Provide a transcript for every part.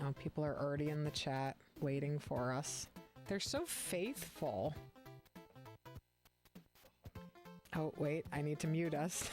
Oh, people are already in the chat waiting for us. They're so faithful. Oh, wait, I need to mute us.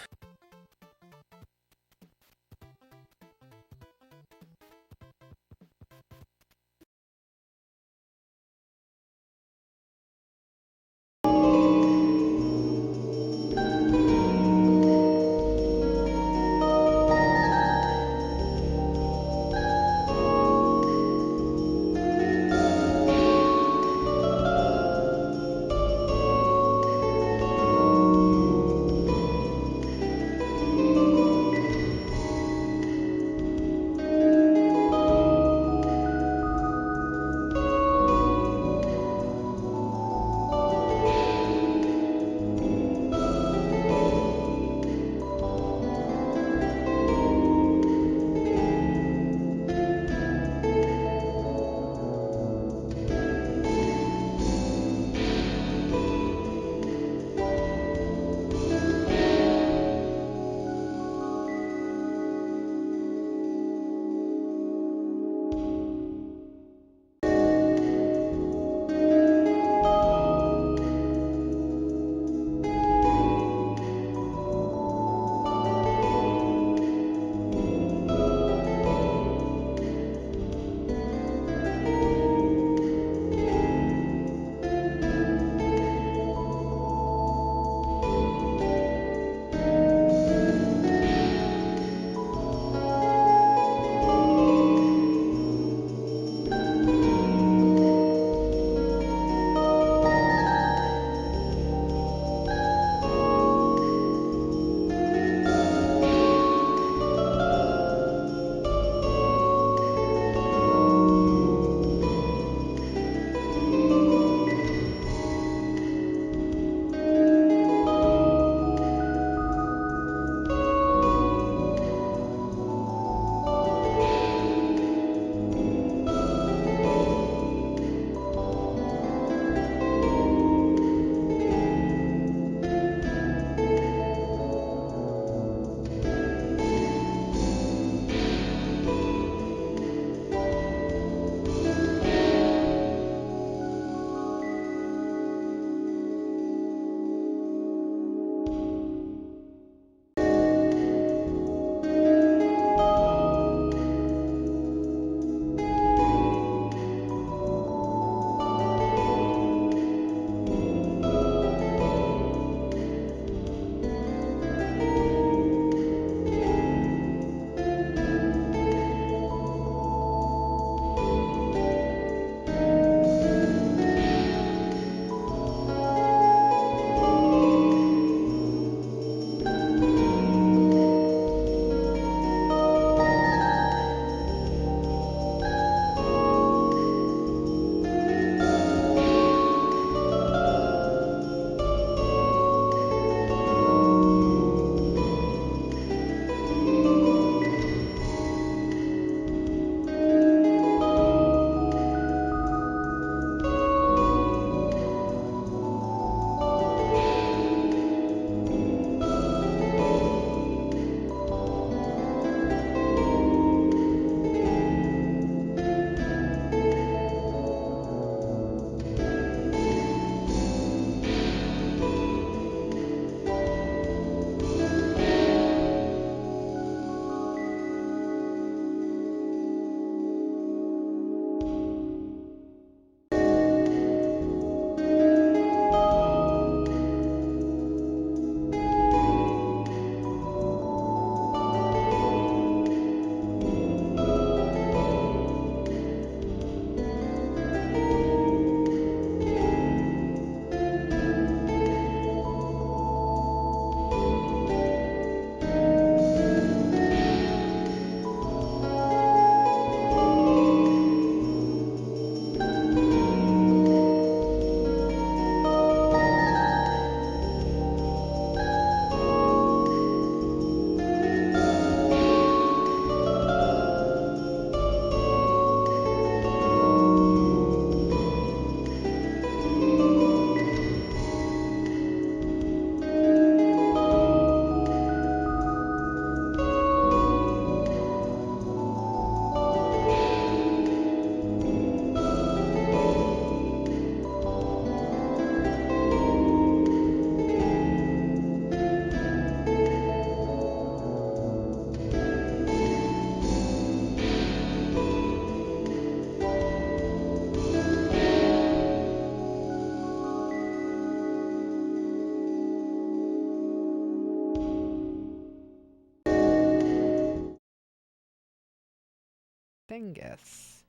Thingus.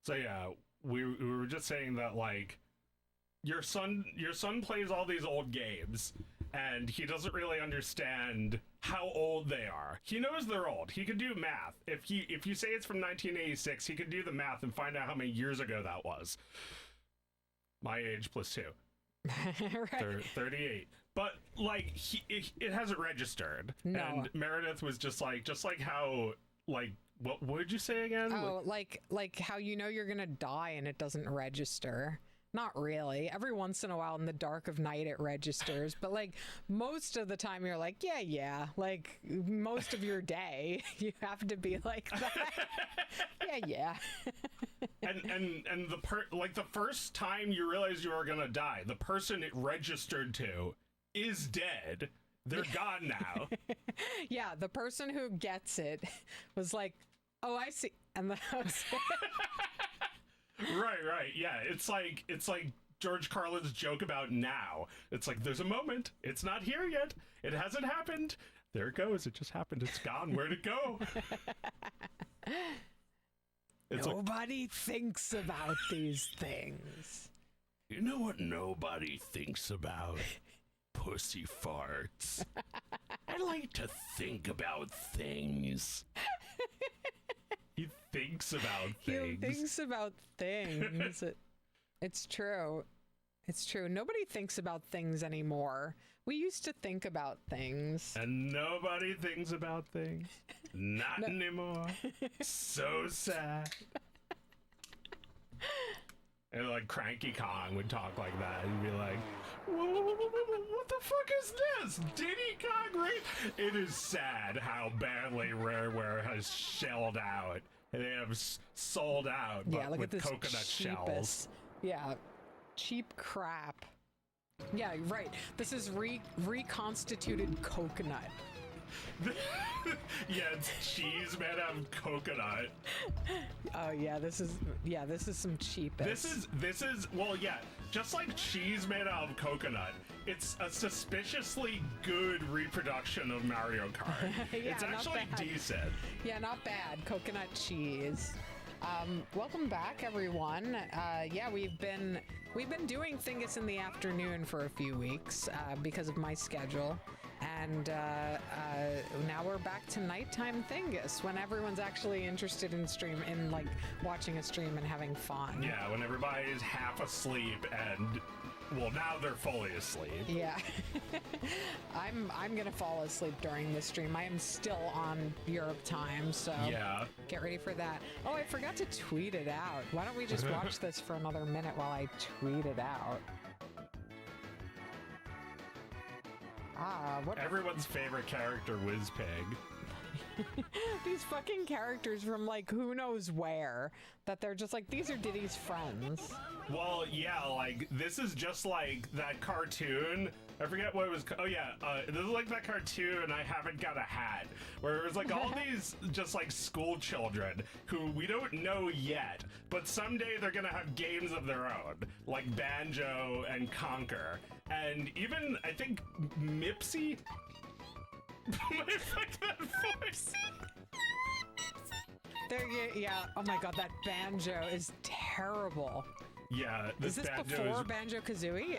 So yeah, we were just saying that, like, your son plays all these old games, and he doesn't really understand how old they are. He knows they're old. He can do math. If you say it's from 1986, he can do the math and find out how many years ago that was. My age plus 2. Right. 38. But like it hasn't registered. No. And Meredith was just like how, like, what would you say again? Oh, like how you know you're gonna die and it doesn't register. Not really. Every once in a while in the dark of night it registers, but like most of the time you're like, yeah. Like most of your day you have to be like that. yeah. and the first time you realize you are gonna die, the person it registered to is dead. They're gone now. Yeah, the person who gets it was like, oh, I see. And the house. Right. Yeah, it's like George Carlin's joke about now. It's like, there's a moment. It's not here yet. It hasn't happened. There it goes. It just happened. It's gone. Where'd it go? Nobody thinks about these things. You know what nobody thinks about? Pussy farts. I like to think about things. He thinks about things. He thinks about things. It's true. It's true. Nobody thinks about things anymore. We used to think about things. And nobody thinks about things. Not anymore. So sad. And like Cranky Kong would talk like that and be like, what the fuck is this? Diddy Kong rape? It is sad how badly Rareware has shelled out. And they have sold out, but yeah, look with at this coconut shells. Yeah, cheap crap. Yeah, right. This is reconstituted coconut. Yeah, it's cheese made out of coconut. Oh yeah, this is some cheapest. This is well, yeah, just like cheese made out of coconut. It's a suspiciously good reproduction of Mario Kart. Yeah, it's actually decent. Yeah, not bad. Coconut cheese. Welcome back, everyone. Yeah, we've been doing Thingus in the afternoon for a few weeks because of my schedule, and now we're back to nighttime Thingus when everyone's actually interested in like watching a stream and having fun. Yeah, when everybody's half asleep and. Well, now they're fully asleep. Yeah. I'm gonna fall asleep during this stream. I am still on Europe time, so yeah. Get ready for that. Oh, I forgot to tweet it out. Why don't we just watch this for another minute while I tweet it out? What? Everyone's favorite character, Whizpig. These fucking characters from like who knows where, that they're just like, these are Diddy's friends. Well, yeah, like this is just like that cartoon. I forget what it was. Oh yeah, this is like that cartoon, I Haven't Got a Hat, where it was like all these just like school children who we don't know yet, but someday they're gonna have games of their own, like Banjo and Conquer, and even I think Mipsy. that voice. Yeah. Oh my god, that banjo is terrible. Yeah, is this before Banjo-Kazooie?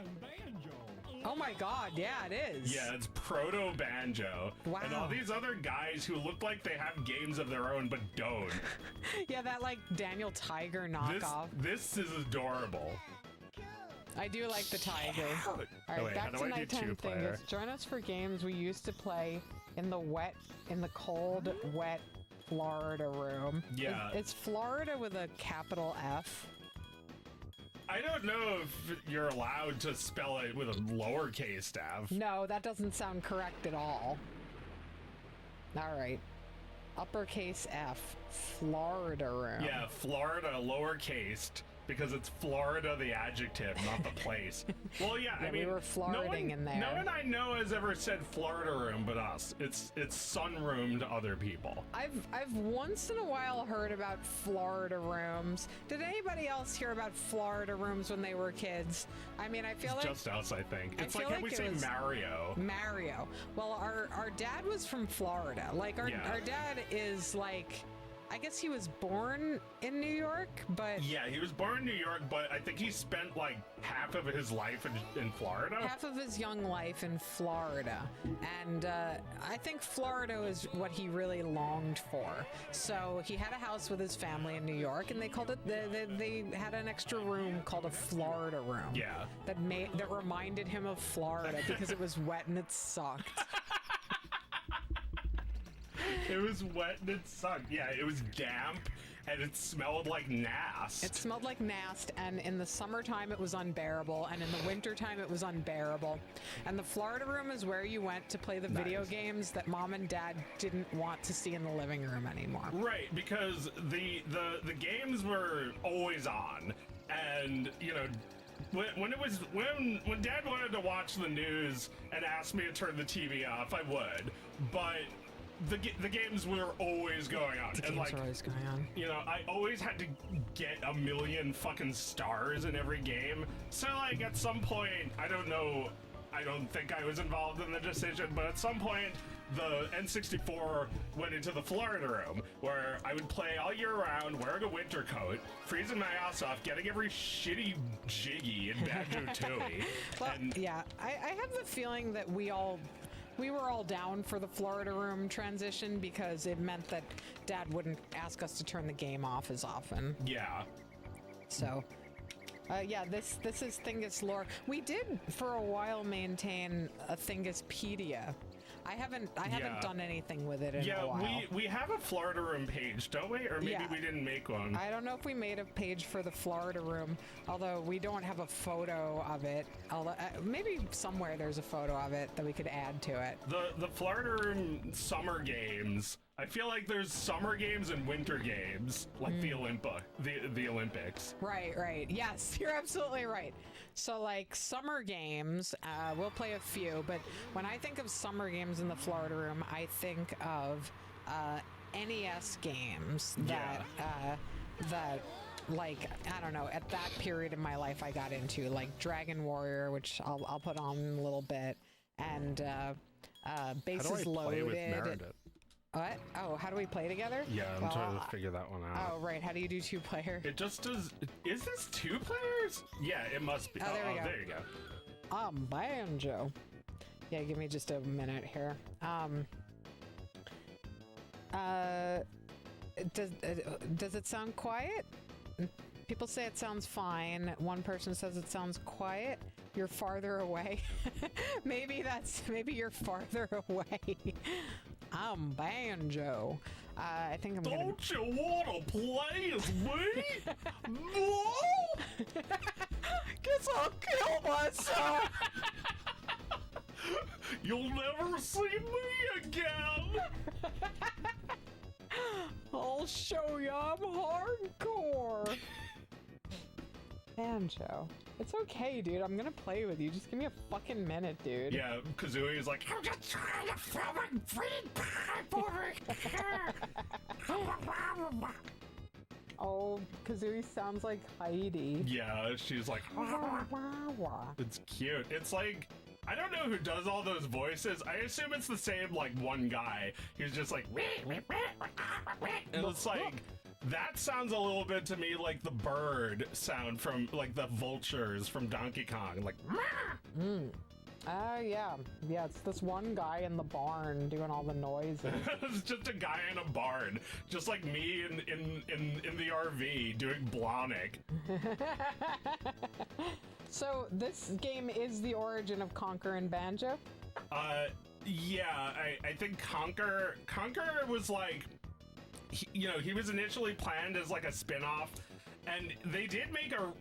Oh my god, yeah, it is. Yeah, it's proto Banjo. Wow. And all these other guys who look like they have games of their own but don't. Yeah, that like Daniel Tiger knockoff. This is adorable. I do like the tiger. All right, wait, back to nighttime Thingus. Join us for games we used to play in the cold, wet Florida room. Yeah. It's Florida with a capital F. I don't know if you're allowed to spell it with a lowercase f. No, that doesn't sound correct at all. All right. Uppercase F. Florida room. Yeah, Florida lowercased. Because it's Florida, the adjective, not the place. Well, yeah, I mean, we were Floriding in there. No one I know has ever said Florida room but us. It's sunroom to other people. I've once in a while heard about Florida rooms. Did anybody else hear about Florida rooms when they were kids? I mean, I feel it's like just us. I think it's like how we say Mario. Mario. Well, our dad was from Florida. Like our dad is like. I guess he was born in New York, but Yeah, he was born in New York, but I think he spent like half of his life in Florida. half of his young life in Florida. And I think Florida is what he really longed for. So he had a house with his family in New York, and they called it, they had an extra room called a Florida room. Yeah. That reminded him of Florida because it was wet and it sucked. It was wet and it sucked. Yeah, it was damp and it smelled like nast. It smelled like nast, and in the summertime it was unbearable, and in the wintertime it was unbearable. And the Florida room is where you went to play the video games that mom and dad didn't want to see in the living room anymore. Right, because the games were always on, and you know, when Dad wanted to watch the news and asked me to turn the TV off, I would, but the games were always going on. Games are always going on. You know, I always had to get a million fucking stars in every game. So, like, at some point, I don't know, I don't think I was involved in the decision, but at some point, the N64 went into the Florida room, where I would play all year round, wearing a winter coat, freezing my ass off, getting every shitty jiggy in Banjo-Tooie. Well, yeah, I have the feeling that we were all down for the Florida room transition because it meant that Dad wouldn't ask us to turn the game off as often. Yeah. So, yeah, this is Thingus lore. We did for a while maintain a Thinguspedia. I haven't done anything with it in a while. Yeah, we have a Florida room page, don't we? Or maybe we didn't make one. I don't know if we made a page for the Florida room, although we don't have a photo of it. Although maybe somewhere there's a photo of it that we could add to it. The Florida room summer games. I feel like there's summer games and winter games, like the Olympics. Right. Yes, you're absolutely right. So, like, summer games, we'll play a few, but when I think of summer games in the Florida room, I think of NES games that, like, I don't know, at that period in my life I got into, like Dragon Warrior, which I'll put on in a little bit, and Bases Loaded. What? Oh, how do we play together? Yeah, I'm trying to figure that one out. Oh, right. How do you do two-player? It just does. Is this two players? Yeah, it must be. Oh, there we go. There you go. Banjo. Yeah, give me just a minute here. Does it sound quiet? People say it sounds fine. One person says it sounds quiet. You're farther away. maybe you're farther away. I'm Banjo. I think I'm gonna... Don't you want to play as me? No! Guess I'll kill myself. You'll never see me again. I'll show you I'm hardcore. Banjo. It's okay, dude. I'm gonna play with you. Just give me a fucking minute, dude. Yeah, Kazooie is like, I'm just trying to throw a free pipe over here. Oh, Kazooie sounds like Heidi. Yeah, she's like, it's cute. It's like, I don't know who does all those voices. I assume it's the same, like, one guy. He's just like, and it's like, that sounds a little bit to me like the bird sound from, like, the vultures from Donkey Kong. Like, yeah. Yeah, it's this one guy in the barn doing all the noises. It's just a guy in a barn. Just like me in the RV doing Blonic. So, this game is the origin of Conker and Banjo? Yeah, I think Conker was like, he was initially planned as like a spin-off, and they did make a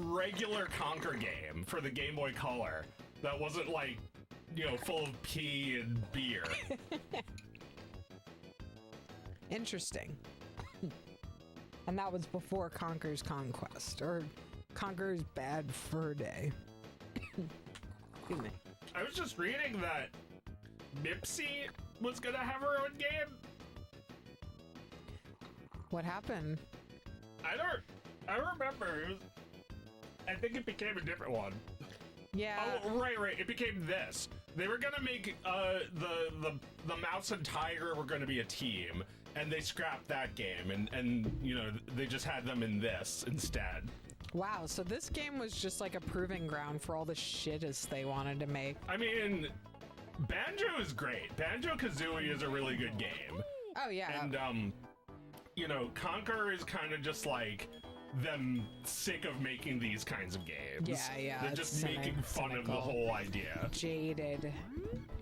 regular Conker game for the Game Boy Color that wasn't like, full of pee and beer. Interesting. And that was before Conker's Conquest, or Conker's Bad Fur Day. Excuse me. I was just reading that Mipsy was gonna have her own game. What happened? I remember. I think it became a different one. Yeah. Oh, right. It became this. They were gonna make the Mouse and Tiger were gonna be a team, and they scrapped that game, and you know, they just had them in this instead. Wow, so this game was just like a proving ground for all the shittest they wanted to make. I mean, Banjo is great. Banjo-Kazooie is a really good game. Oh yeah. And you know, Conquer is kind of just like them sick of making these kinds of games. Yeah, They're just making fun of the whole idea. Jaded.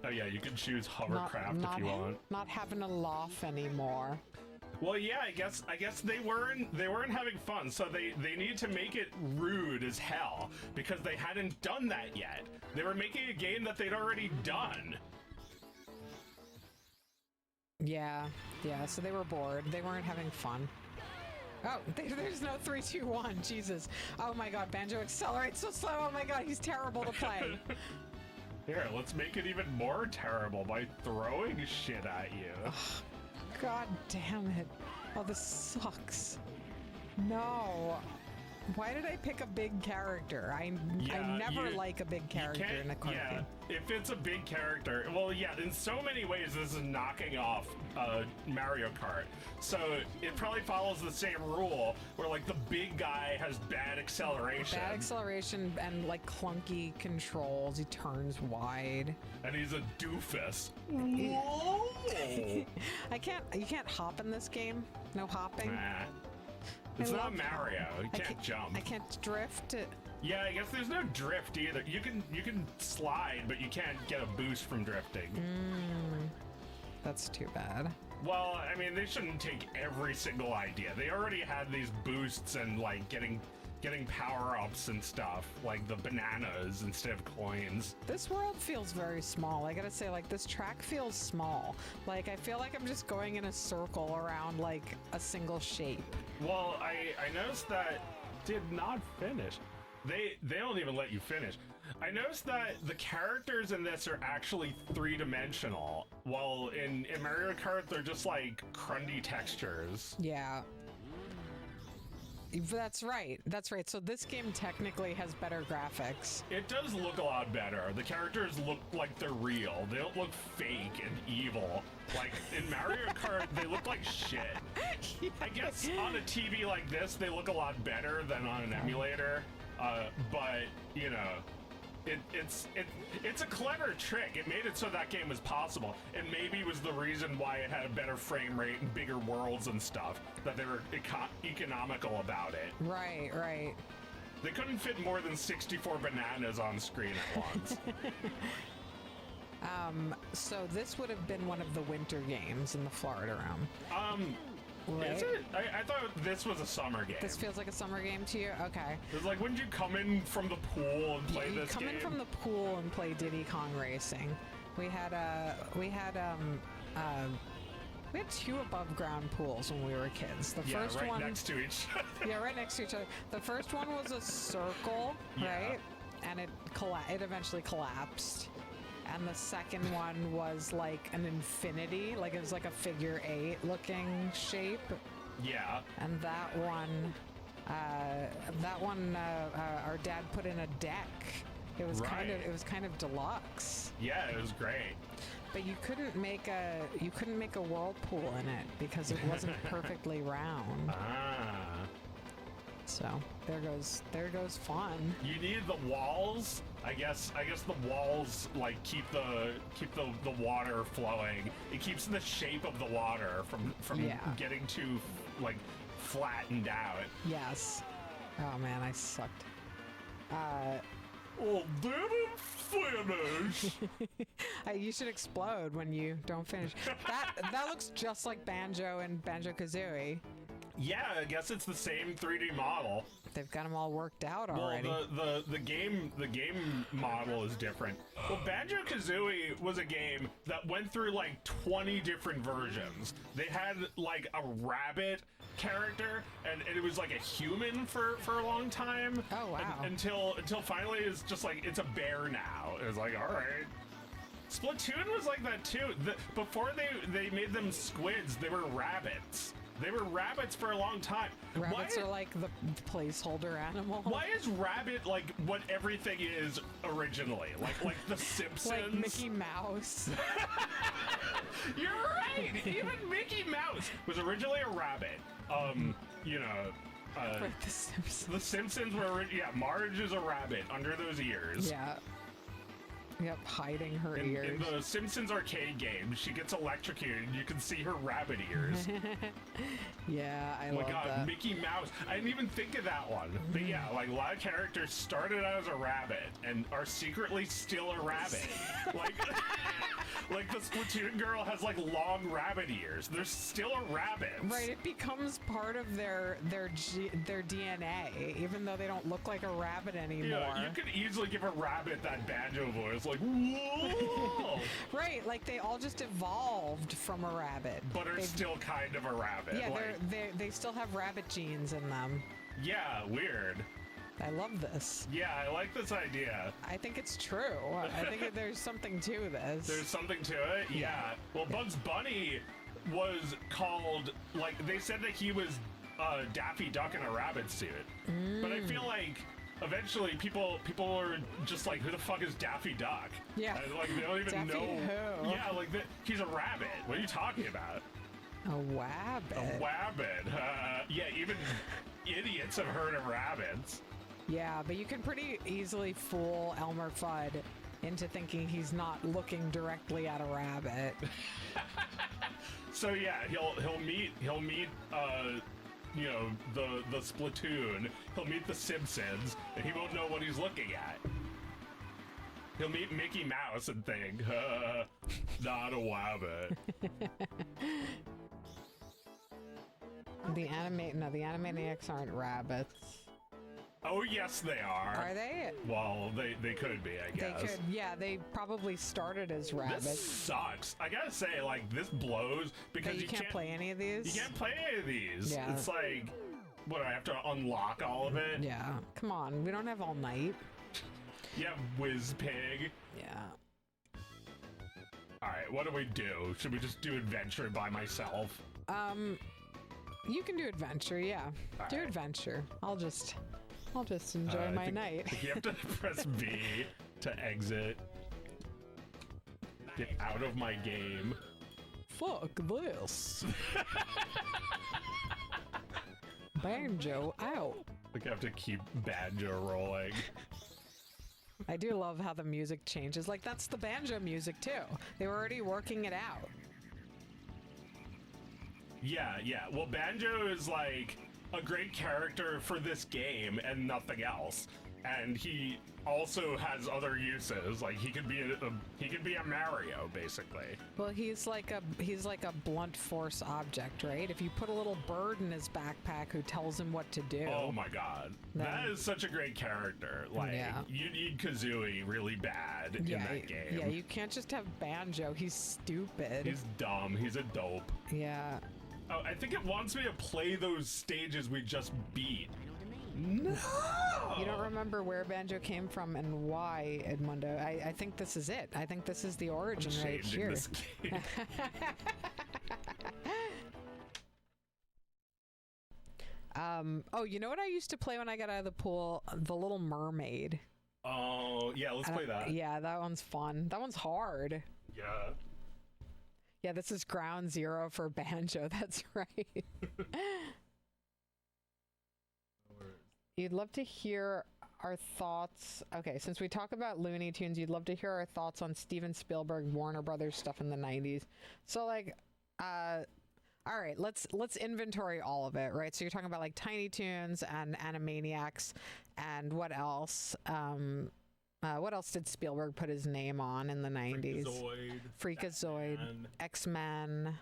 Oh yeah, you can choose hovercraft if you want. Not having a laugh anymore. Well, yeah, I guess they weren't having fun, so they need to make it rude as hell because they hadn't done that yet. They were making a game that they'd already done. Yeah, so they were bored. They weren't having fun. Oh, there's no 3, 2, 1. Jesus. Oh my god, Banjo accelerates so slow. Oh my god, he's terrible to play. Here, let's make it even more terrible by throwing shit at you. God damn it. Oh, this sucks. No. Why did I pick a big character? I never like a big character in a card game. If it's a big character, well, yeah, in so many ways this is knocking off Mario Kart. So it probably follows the same rule where like the big guy has bad acceleration. Bad acceleration and like clunky controls. He turns wide. And he's a doofus. Whoa! You can't hop in this game. No hopping. Nah. It's not Mario. You can't jump. I can't drift. Yeah, I guess there's no drift either. You can slide, but you can't get a boost from drifting. That's too bad. Well, I mean, they shouldn't take every single idea. They already had these boosts and like getting power-ups and stuff, like the bananas instead of coins. This world feels very small. I gotta say, like, this track feels small. Like, I feel like I'm just going in a circle around, like, a single shape. Well, I noticed that did not finish. They don't even let you finish. I noticed that the characters in this are actually three-dimensional, while in Mario Kart, they're just, like, crundy textures. Yeah. That's right. That's right. So this game technically has better graphics. It does look a lot better. The characters look like they're real. They don't look fake and evil. Like in Mario Kart, they look like shit. Yeah. I guess on a TV like this, they look a lot better than on an emulator. But you know, it's a clever trick. It made it so that game was possible. It maybe was the reason why it had a better frame rate and bigger worlds and stuff, that they were economical about it. Right, right. They couldn't fit more than 64 bananas on screen at once. So this would have been one of the winter games in the Florida realm. Right? Is it? I thought this was a summer game. This feels like a summer game to you? Okay. It's like, wouldn't you come in from the pool and play this game? Come in from the pool and play Diddy Kong Racing. We had two above ground pools when we were kids. The first right one next to each other. Yeah, right next to each other. The first one was a circle, right? And it eventually collapsed. And the second one was like an infinity, like it was like a figure 8 looking shape. Yeah. And that one, our dad put in a deck. It was kind of deluxe. Yeah, it was great. But you couldn't make a whirlpool in it because it wasn't perfectly round. Ah. So there goes fun. You needed the walls. I guess the walls like keep the water flowing. It keeps the shape of the water from getting too like flattened out. Yes. Oh man, I sucked. Well, didn't finish. You should explode when you don't finish. That looks just like Banjo and Banjo-Kazooie. Yeah, I guess it's the same 3D model. They've got them all worked out already. Well, the game model is different. Well, Banjo-Kazooie was a game that went through like 20 different versions. They had like a rabbit character, and it was like a human for a long time. Oh wow! Until finally it's just like it's a bear now. It was like, all right. Splatoon was like that too. Before they made them squids, they were rabbits. They were rabbits for a long time. Rabbits are like the placeholder animal. Why is rabbit like what everything is originally? Like The Simpsons? Like Mickey Mouse. You're right. Even Mickey Mouse was originally a rabbit. You know. Right, The Simpsons. The Simpsons were, Marge is a rabbit under those ears. Yeah. Yep, hiding her ears. In the Simpsons arcade game, she gets electrocuted and you can see her rabbit ears. Yeah, I love God, that. Mickey Mouse. I didn't even think of that one. But yeah, like a lot of characters started out as a rabbit and are secretly still a rabbit. Like the Splatoon girl has like long rabbit ears. They're still a rabbit. Right, it becomes part of their DNA, even though they don't look like a rabbit anymore. Yeah, you could easily give a rabbit that banjo voice, like whoa. Right, like they all just evolved from a rabbit, but are still kind of a rabbit. Yeah, like, they still have rabbit genes in them. Yeah, weird. I love this. Yeah, I like this idea. I think it's true. I think there's something to this. There's something to it? Yeah. Well, Bugs Bunny was called, like, they said that he was Daffy Duck in a rabbit suit. But I feel like eventually people were just like, who the fuck is Daffy Duck? Yeah. And, like, they don't even Daffy know. who? Yeah, like, he's a rabbit. What are you talking about? A wabbit. A wabbit. Yeah, even idiots have heard of rabbits. Yeah, but you can pretty easily fool Elmer Fudd into thinking he's not looking directly at a rabbit. So yeah, he'll meet you know, the Splatoon. He'll meet the Simpsons, and he won't know what he's looking at. He'll meet Mickey Mouse and think, not a wabbit. The Animaniacs aren't rabbits. Oh, yes, they are. Are they? Well, they could be, I guess. They could, yeah, they probably started as rabbits. This sucks. I gotta say, like, this blows because you can't play any of these? You can't play any of these. Yeah. It's like, what, I have to unlock all of it? Yeah. Come on, we don't have all night. Yeah, Whiz Pig. Yeah. Alright, what do we do? Should we just do adventure by myself? You can do adventure, yeah. All do right. adventure. I'll just enjoy my night. You have to press B to exit. Get out of my game. Fuck this. Banjo out. Like, I have to keep banjo rolling. I do love how the music changes. Like, that's the banjo music, too. They were already working it out. Yeah. Well, Banjo is like a great character for this game and nothing else. And he also has other uses. Like he could be a Mario, basically. Well, he's like a blunt force object, right? If you put a little bird in his backpack who tells him what to do. Oh my god. That is such a great character. Like, you need Kazooie really bad in that game. Yeah, you can't just have Banjo. He's stupid. He's dumb. He's a dope. Yeah. Oh, I think it wants me to play those stages we just beat. No! You don't remember where Banjo came from and why, Edmundo. I think this is it. I think this is the origin right here. This game. Oh, you know what I used to play when I got out of the pool? The Little Mermaid. Oh, yeah, let's play that. Yeah, that one's fun. That one's hard. Yeah. Yeah, this is ground zero for Banjo. That's right. You'd love to hear our thoughts. Okay, since we talk about Looney Tunes, you'd love to hear our thoughts on Steven Spielberg, Warner Brothers stuff in the 90s. So, like, all right, let's inventory all of it, right? So you're talking about like Tiny Toons and Animaniacs, and what else? What else did Spielberg put his name on in the 90s? Freakazoid, X-Men.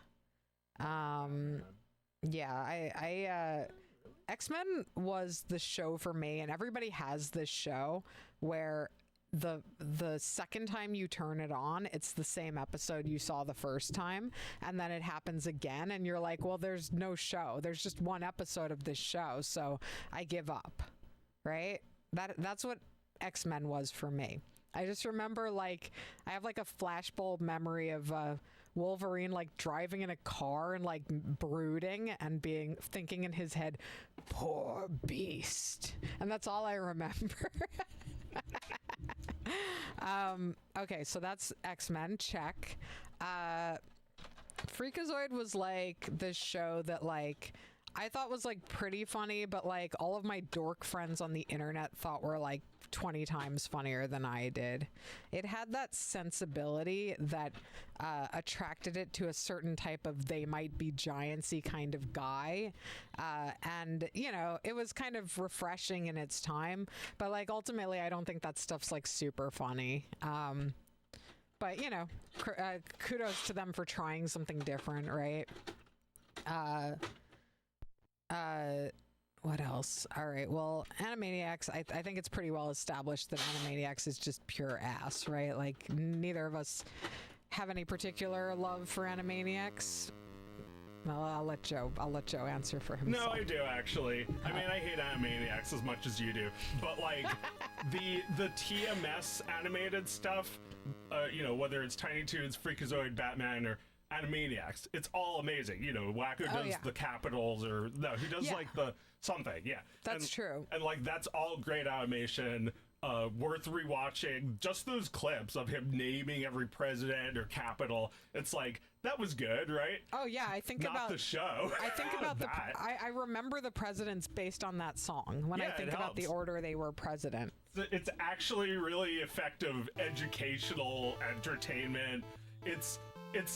Yeah, X-Men was the show for me, and everybody has this show where the second time you turn it on, it's the same episode you saw the first time, and then it happens again, and you're like, well, there's no show. There's just one episode of this show, so I give up, right? That's what X-Men was for me. I just remember, like, I have like a flashbulb memory of Wolverine like driving in a car and like brooding and thinking in his head, poor beast, and that's all I remember. Okay, so that's X-Men, check. Freakazoid was like this show that like I thought was like pretty funny, but like all of my dork friends on the internet thought were like 20 times funnier than I did. It had that sensibility that attracted it to a certain type of they might be giantsy kind of guy. And, you know, it was kind of refreshing in its time. But like ultimately, I don't think that stuff's like super funny. But, you know, kudos to them for trying something different, right? What else? All right. Well, Animaniacs, I think it's pretty well established that Animaniacs is just pure ass, right? Like, neither of us have any particular love for Animaniacs. Well, I'll let Joe answer for himself. No, I do actually. I mean, I hate Animaniacs as much as you do, but like the TMS animated stuff, you know, whether it's Tiny Toons, Freakazoid, Batman, or Animaniacs, it's all amazing. You know, Wacko does the capitals, or no, he does like the something. Yeah, that's true. And like that's all great animation. Worth rewatching. Just those clips of him naming every president or capital. It's like that was good, right? Oh yeah, I think Not about the show. I think about that. I remember the presidents based on that song when I think about the order they were president. It's actually really effective educational entertainment. It's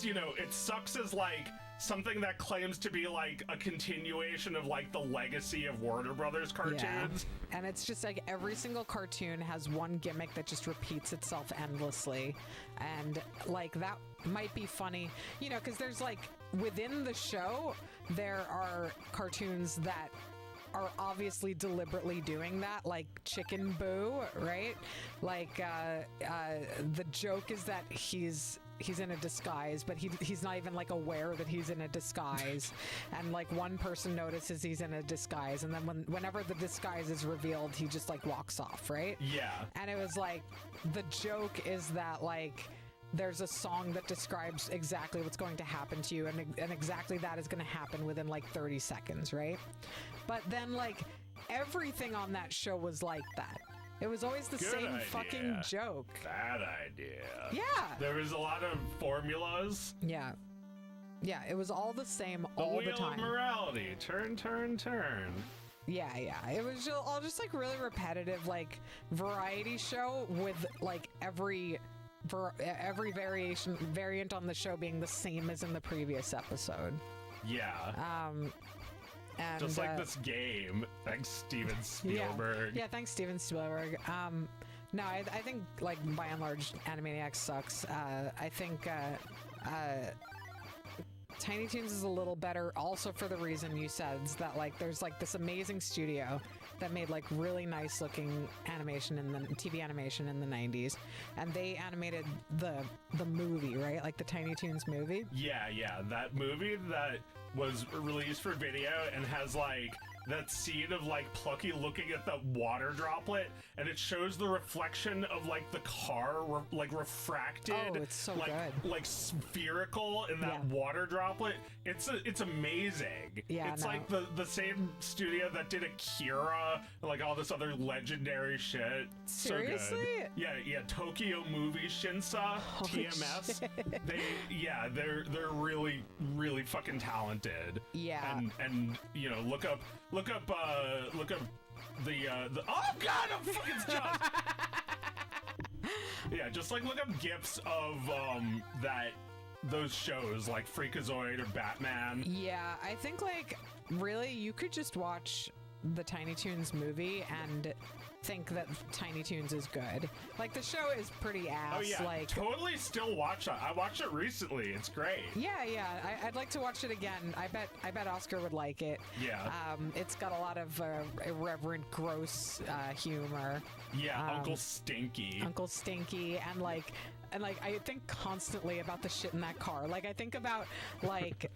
you know, it sucks as like something that claims to be like a continuation of like the legacy of Warner Brothers cartoons. Yeah. And it's just like every single cartoon has one gimmick that just repeats itself endlessly. And like that might be funny, you know, because there's like within the show, there are cartoons that are obviously deliberately doing that, like Chicken Boo, right? Like the joke is that he's in a disguise, but he's not even like aware that he's in a disguise. And like one person notices he's in a disguise, and then whenever the disguise is revealed, he just like walks off, right? Yeah. And it was like the joke is that like there's a song that describes exactly what's going to happen to you, and exactly that is going to happen within like 30 seconds, right? But then like everything on that show was like that. It was always the same fucking joke. Bad idea. Yeah. There was a lot of formulas. Yeah. Yeah, it was all the same all the time. The wheel of morality. Turn, turn, turn. Yeah, yeah. It was all just like really repetitive, like variety show with like every variant on the show being the same as in the previous episode. Yeah. And, just like this game. Thanks, Steven Spielberg. Yeah, thanks, Steven Spielberg. No, I think, like, by and large, Animaniacs sucks. I think Tiny Toons is a little better, also for the reason you said, is that, like, there's, like, this amazing studio that made, like, really nice-looking animation in the TV animation in the 90s, and they animated the movie, right? Like, the Tiny Toons movie? Yeah, that movie that was released for video and has like that scene of like Plucky looking at the water droplet, and it shows the reflection of like the car like refracted. Oh, it's so like, good. Like spherical in that water droplet. It's amazing. Yeah, it's like the same studio that did Akira and like all this other legendary shit. Seriously? So good. Yeah. Tokyo Movie Shinsa, Holy TMS. Shit. They're really really fucking talented. Yeah. And you know, look up the oh god, I'm fucking just yeah, just like look up gifs of those shows like Freakazoid or Batman. Yeah, I think like really you could just watch the Tiny Toons movie and think that Tiny Toons is good. Like the show is pretty ass. Oh yeah, like totally still watch it. I watched it recently. It's great. Yeah. I'd like to watch it again. I bet Oscar would like it. Yeah. It's got a lot of irreverent, gross humor. Yeah, Uncle Stinky, and like I think constantly about the shit in that car. Like I think about like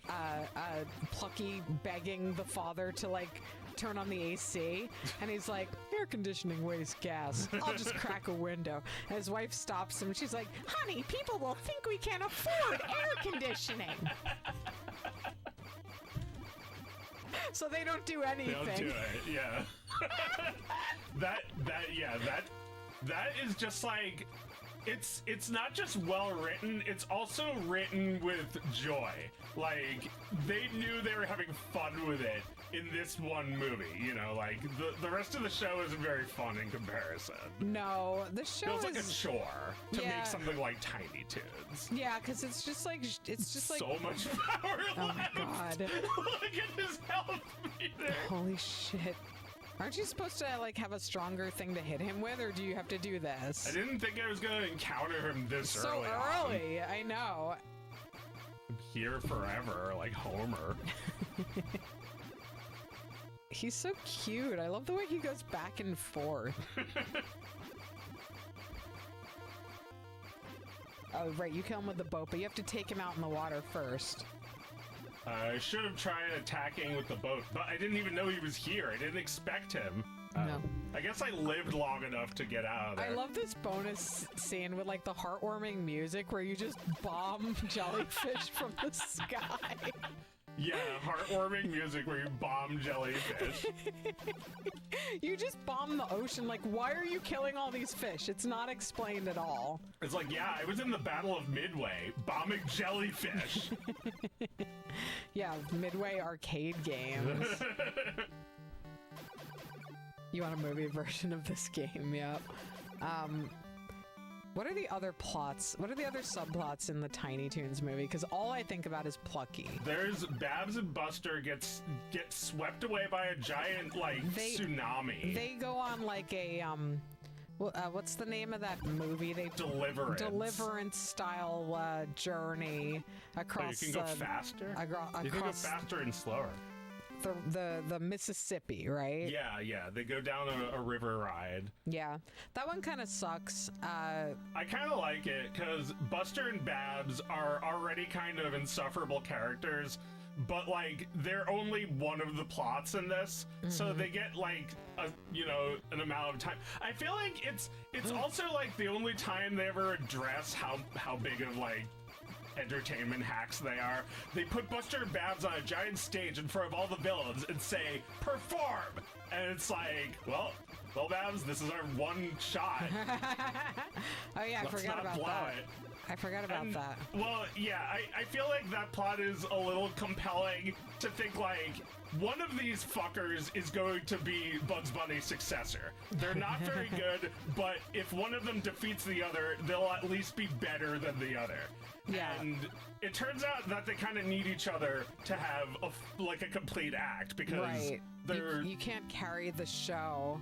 Plucky begging the father to like turn on the AC, and he's like, air conditioning wastes gas, I'll just crack a window. And his wife stops him, she's like, honey, people will think we can't afford air conditioning. So they don't do anything. They don't do it, yeah. that is just like it's not just well written, it's also written with joy. Like, they knew they were having fun with it in this one movie, you know, like the rest of the show isn't very fun in comparison. No, the show feels like a chore to Yeah. make something like Tiny Toons. Yeah, because it's just like So much power oh left. my god. Look at his health meter. Holy shit. Aren't you supposed to like have a stronger thing to hit him with, or do you have to do this? I didn't think I was gonna encounter him this So early. I know. I'm here forever, like Homer. He's so cute. I love the way he goes back and forth. Oh, right, you kill him with the boat, but you have to take him out in the water first. I should have tried attacking with the boat, but I didn't even know he was here. I didn't expect him. No. I guess I lived long enough to get out of there. I love this bonus scene with like the heartwarming music where you just bomb jellyfish from the sky. Yeah, heartwarming music where you bomb jellyfish. You just bomb the ocean. Like, why are you killing all these fish? It's not explained at all. It's like, yeah, I was in the Battle of Midway, bombing jellyfish. Yeah, Midway arcade games. You want a movie version of this game? Yep. What are the other plots? What are the other subplots in the Tiny Toons movie? Because all I think about is Plucky. There's Babs and Buster get swept away by a giant tsunami. They go on like a what's the name of that movie? Deliverance style journey across. Oh, you can go faster. You can go faster and slower. The Mississippi, right? Yeah. They go down a river ride. Yeah, that one kind of sucks. I kind of like it because Buster and Babs are already kind of insufferable characters, but like they're only one of the plots in this, so they get like an amount of time. I feel like it's also like the only time they ever address how big of like entertainment hacks they are. They put Buster and Babs on a giant stage in front of all the villains and say, perform! And it's like, well, Babs, this is our one shot. Oh yeah, I forgot about that. I forgot about that. Well, yeah, I feel like that plot is a little compelling to think like, one of these fuckers is going to be Bugs Bunny's successor. They're not very good, but if one of them defeats the other, they'll at least be better than the other. Yeah. And it turns out that they kind of need each other to have a complete act because right. they're You can't carry the show.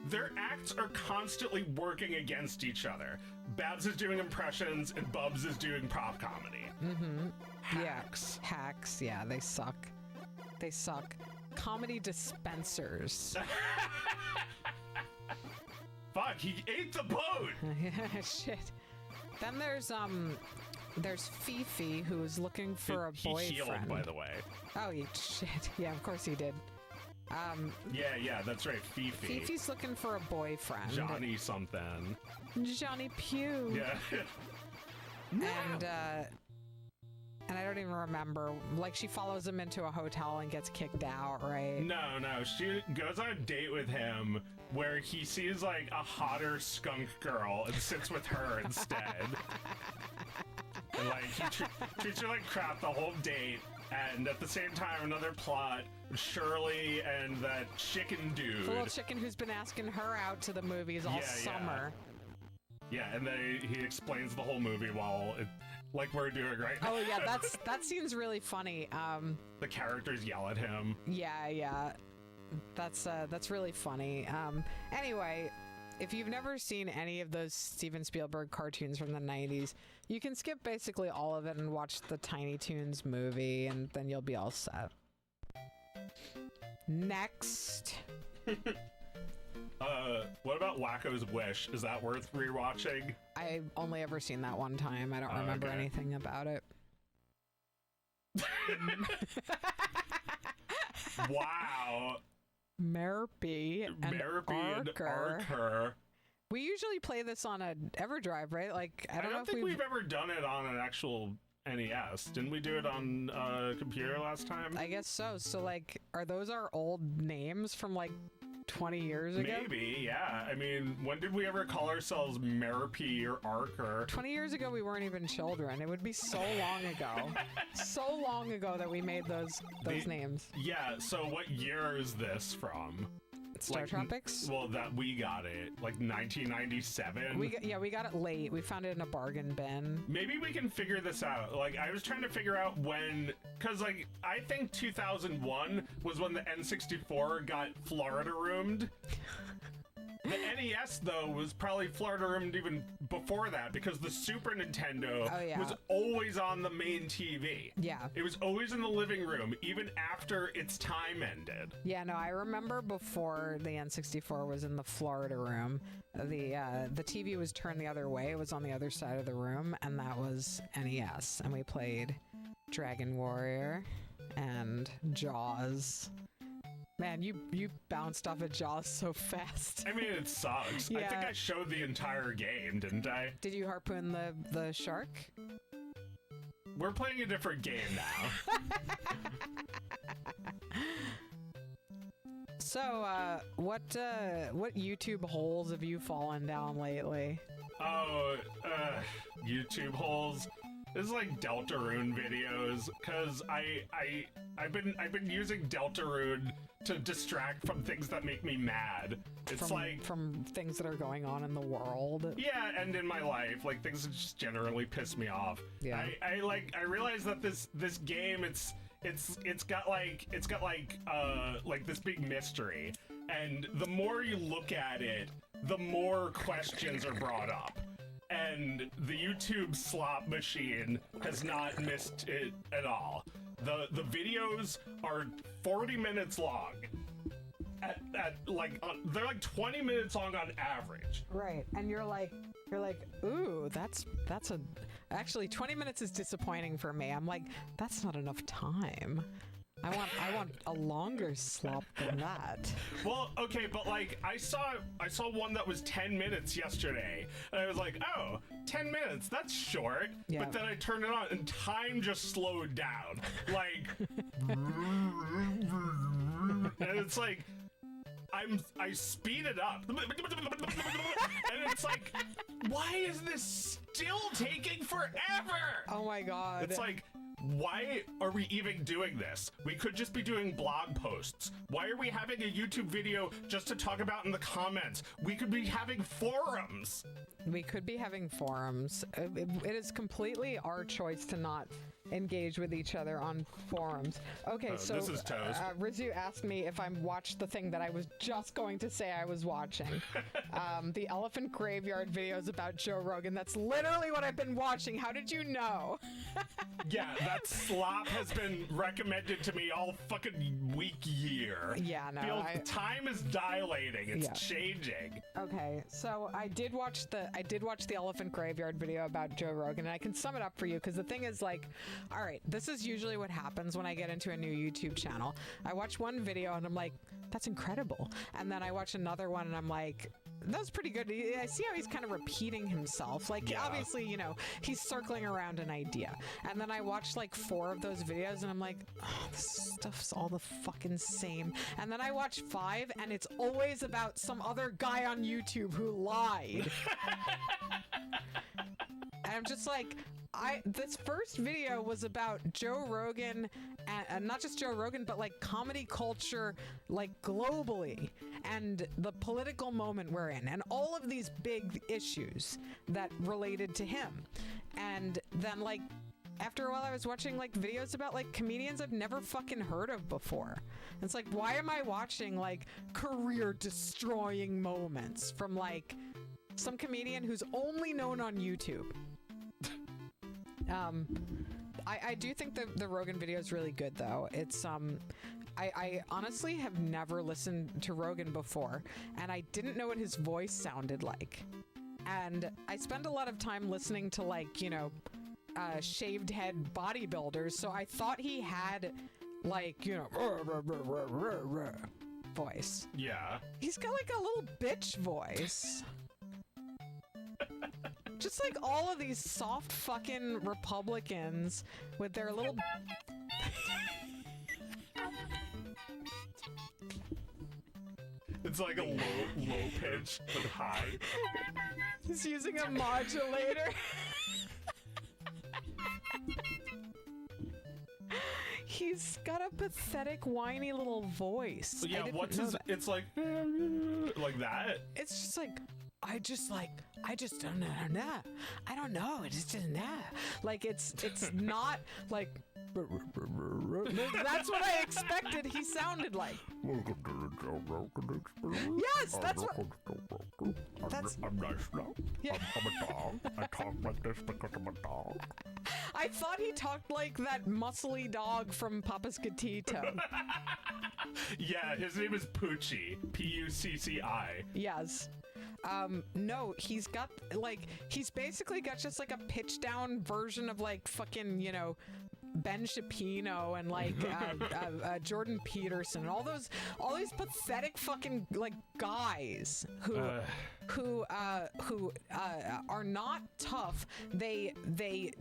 Their acts are constantly working against each other. Babs is doing impressions and Bubs is doing pop comedy. Mm-hmm. Hacks. Yeah. Hacks. Yeah, they suck. They suck. Comedy dispensers. Fuck, he ate the boat! Shit. Then there's Fifi, who's looking for a boyfriend. He healed, by the way. Oh, shit. Yeah, of course he did. Yeah, that's right, Fifi. Fifi's looking for a boyfriend. Johnny something. Johnny Pugh. Yeah. And I don't even remember. Like, she follows him into a hotel and gets kicked out, right? No. She goes on a date with him where he sees, like, a hotter skunk girl and sits with her instead. And, like, he treats her like crap the whole date. And at the same time, another plot, Shirley and that chicken dude. The little chicken who's been asking her out to the movies all summer. Yeah, and then he explains the whole movie while like we're doing right now. Oh yeah, that seems really funny. The characters yell at him. Yeah. That's really funny. Anyway, if you've never seen any of those Steven Spielberg cartoons from the 90s, you can skip basically all of it and watch the Tiny Toons movie, and then you'll be all set. Next. What about Wacko's Wish? Is that worth rewatching? I've only ever seen that one time. I don't remember anything about it. Wow. Merpy and Arker. Arker. We usually play this on a EverDrive, right? Like, I don't know if we've ever done it on an actual NES. Didn't we do it on computer last time? I guess so. So, like, are those our old names from, like, 20 years ago? Maybe, yeah. I mean, when did we ever call ourselves Meripy or Ark or... 20 years ago, we weren't even children. It would be so long ago. So long ago that we made those names. Yeah, so what year is this from? Star Tropics? Well, that we got it, like 1997. We got it late. We found it in a bargain bin. Maybe we can figure this out. Like, I was trying to figure out when, because, like, I think 2001 was when the N64 got Florida roomed. The NES, though, was probably Florida roomed even before that because the Super Nintendo was always on the main TV. Yeah. It was always in the living room, even after its time ended. Yeah, no, I remember before the N64 was in the Florida room, the TV was turned the other way. It was on the other side of the room, and that was NES. And we played Dragon Warrior and Jaws. Man, you bounced off of Jaws so fast. I mean, it sucks. Yeah. I think I showed the entire game, didn't I? Did you harpoon the shark? We're playing a different game now. So, what YouTube holes have you fallen down lately? Oh, YouTube holes. This is like Deltarune videos, cause I've been using Deltarune to distract from things that make me mad. It's from things that are going on in the world. Yeah, and in my life, like things that just generally piss me off. Yeah. I realize that this game it's got this big mystery, and the more you look at it, the more questions are brought up. And the YouTube slop machine has not missed it at all. The videos are 40 minutes long. They're like 20 minutes long on average. Right, and you're like, ooh, that's actually 20 minutes is disappointing for me. I'm like, that's not enough time. I want a longer slop than that. Well, okay, but like I saw one that was 10 minutes yesterday, and I was like, oh, 10 minutes, that's short. Yeah. But then I turned it on, and time just slowed down. Like, and it's like, I speed it up, and it's like, why is this still taking forever? Oh my god. It's like, why are we even doing this? We could just be doing blog posts. Why are we having a YouTube video just to talk about in the comments? We could be having forums. We could be having forums. It is completely our choice to not engage with each other on forums. Okay, so this is toast. Rizu asked me if I watched the thing that I was just going to say I was watching. The Elephant Graveyard videos about Joe Rogan. That's literally what I've been watching. How did you know? Yeah, that slop has been recommended to me all fucking week year. Yeah, no. Time is dilating. It's changing. Okay, so I did watch the Elephant Graveyard video about Joe Rogan, and I can sum it up for you because the thing is, like, all right, this is usually what happens when I get into a new YouTube channel. I watch one video and I'm like, that's incredible, and then I watch another one and I'm like, that's pretty good. I see how he's kind of repeating himself. Like, obviously, you know, he's circling around an idea. And then I watched like 4 of those videos and I'm like, oh, this stuff's all the fucking same. And then I watch 5 and it's always about some other guy on YouTube who lied. And I'm just like, this first video was about Joe Rogan, and not just Joe Rogan, but like comedy culture, like globally, and the political moment we're in, and all of these big issues that related to him. And then, like, after a while, I was watching like videos about like comedians I've never fucking heard of before. And it's like, why am I watching like career destroying moments from like some comedian who's only known on YouTube? I do think the Rogan video is really good, though. It's I honestly have never listened to Rogan before, and I didn't know what his voice sounded like. And I spend a lot of time listening to, like, you know, shaved head bodybuilders, so I thought he had, like, you know, voice. Yeah. He's got like a little bitch voice. Just like all of these soft fucking Republicans with their little... It's like a low pitch but high. He's using a modulator. He's got a pathetic, whiny little voice. Yeah, what's his... It's like that? It's just like... I just don't know. I don't know. It's just like it's not like that's what I expected he sounded like. Yes, that's what. I'm nice now. Yeah. I'm a dog. I talk like this because I'm a dog. I thought he talked like that muscly dog from Papa's Gatito. Yeah, his name is Poochie. Pucci. Yes. No, he's got, like, he's basically got just, like, a pitch-down version of, like, fucking, you know, Ben Shapiro and, like, Jordan Peterson and all these pathetic fucking, like, guys who are not tough. They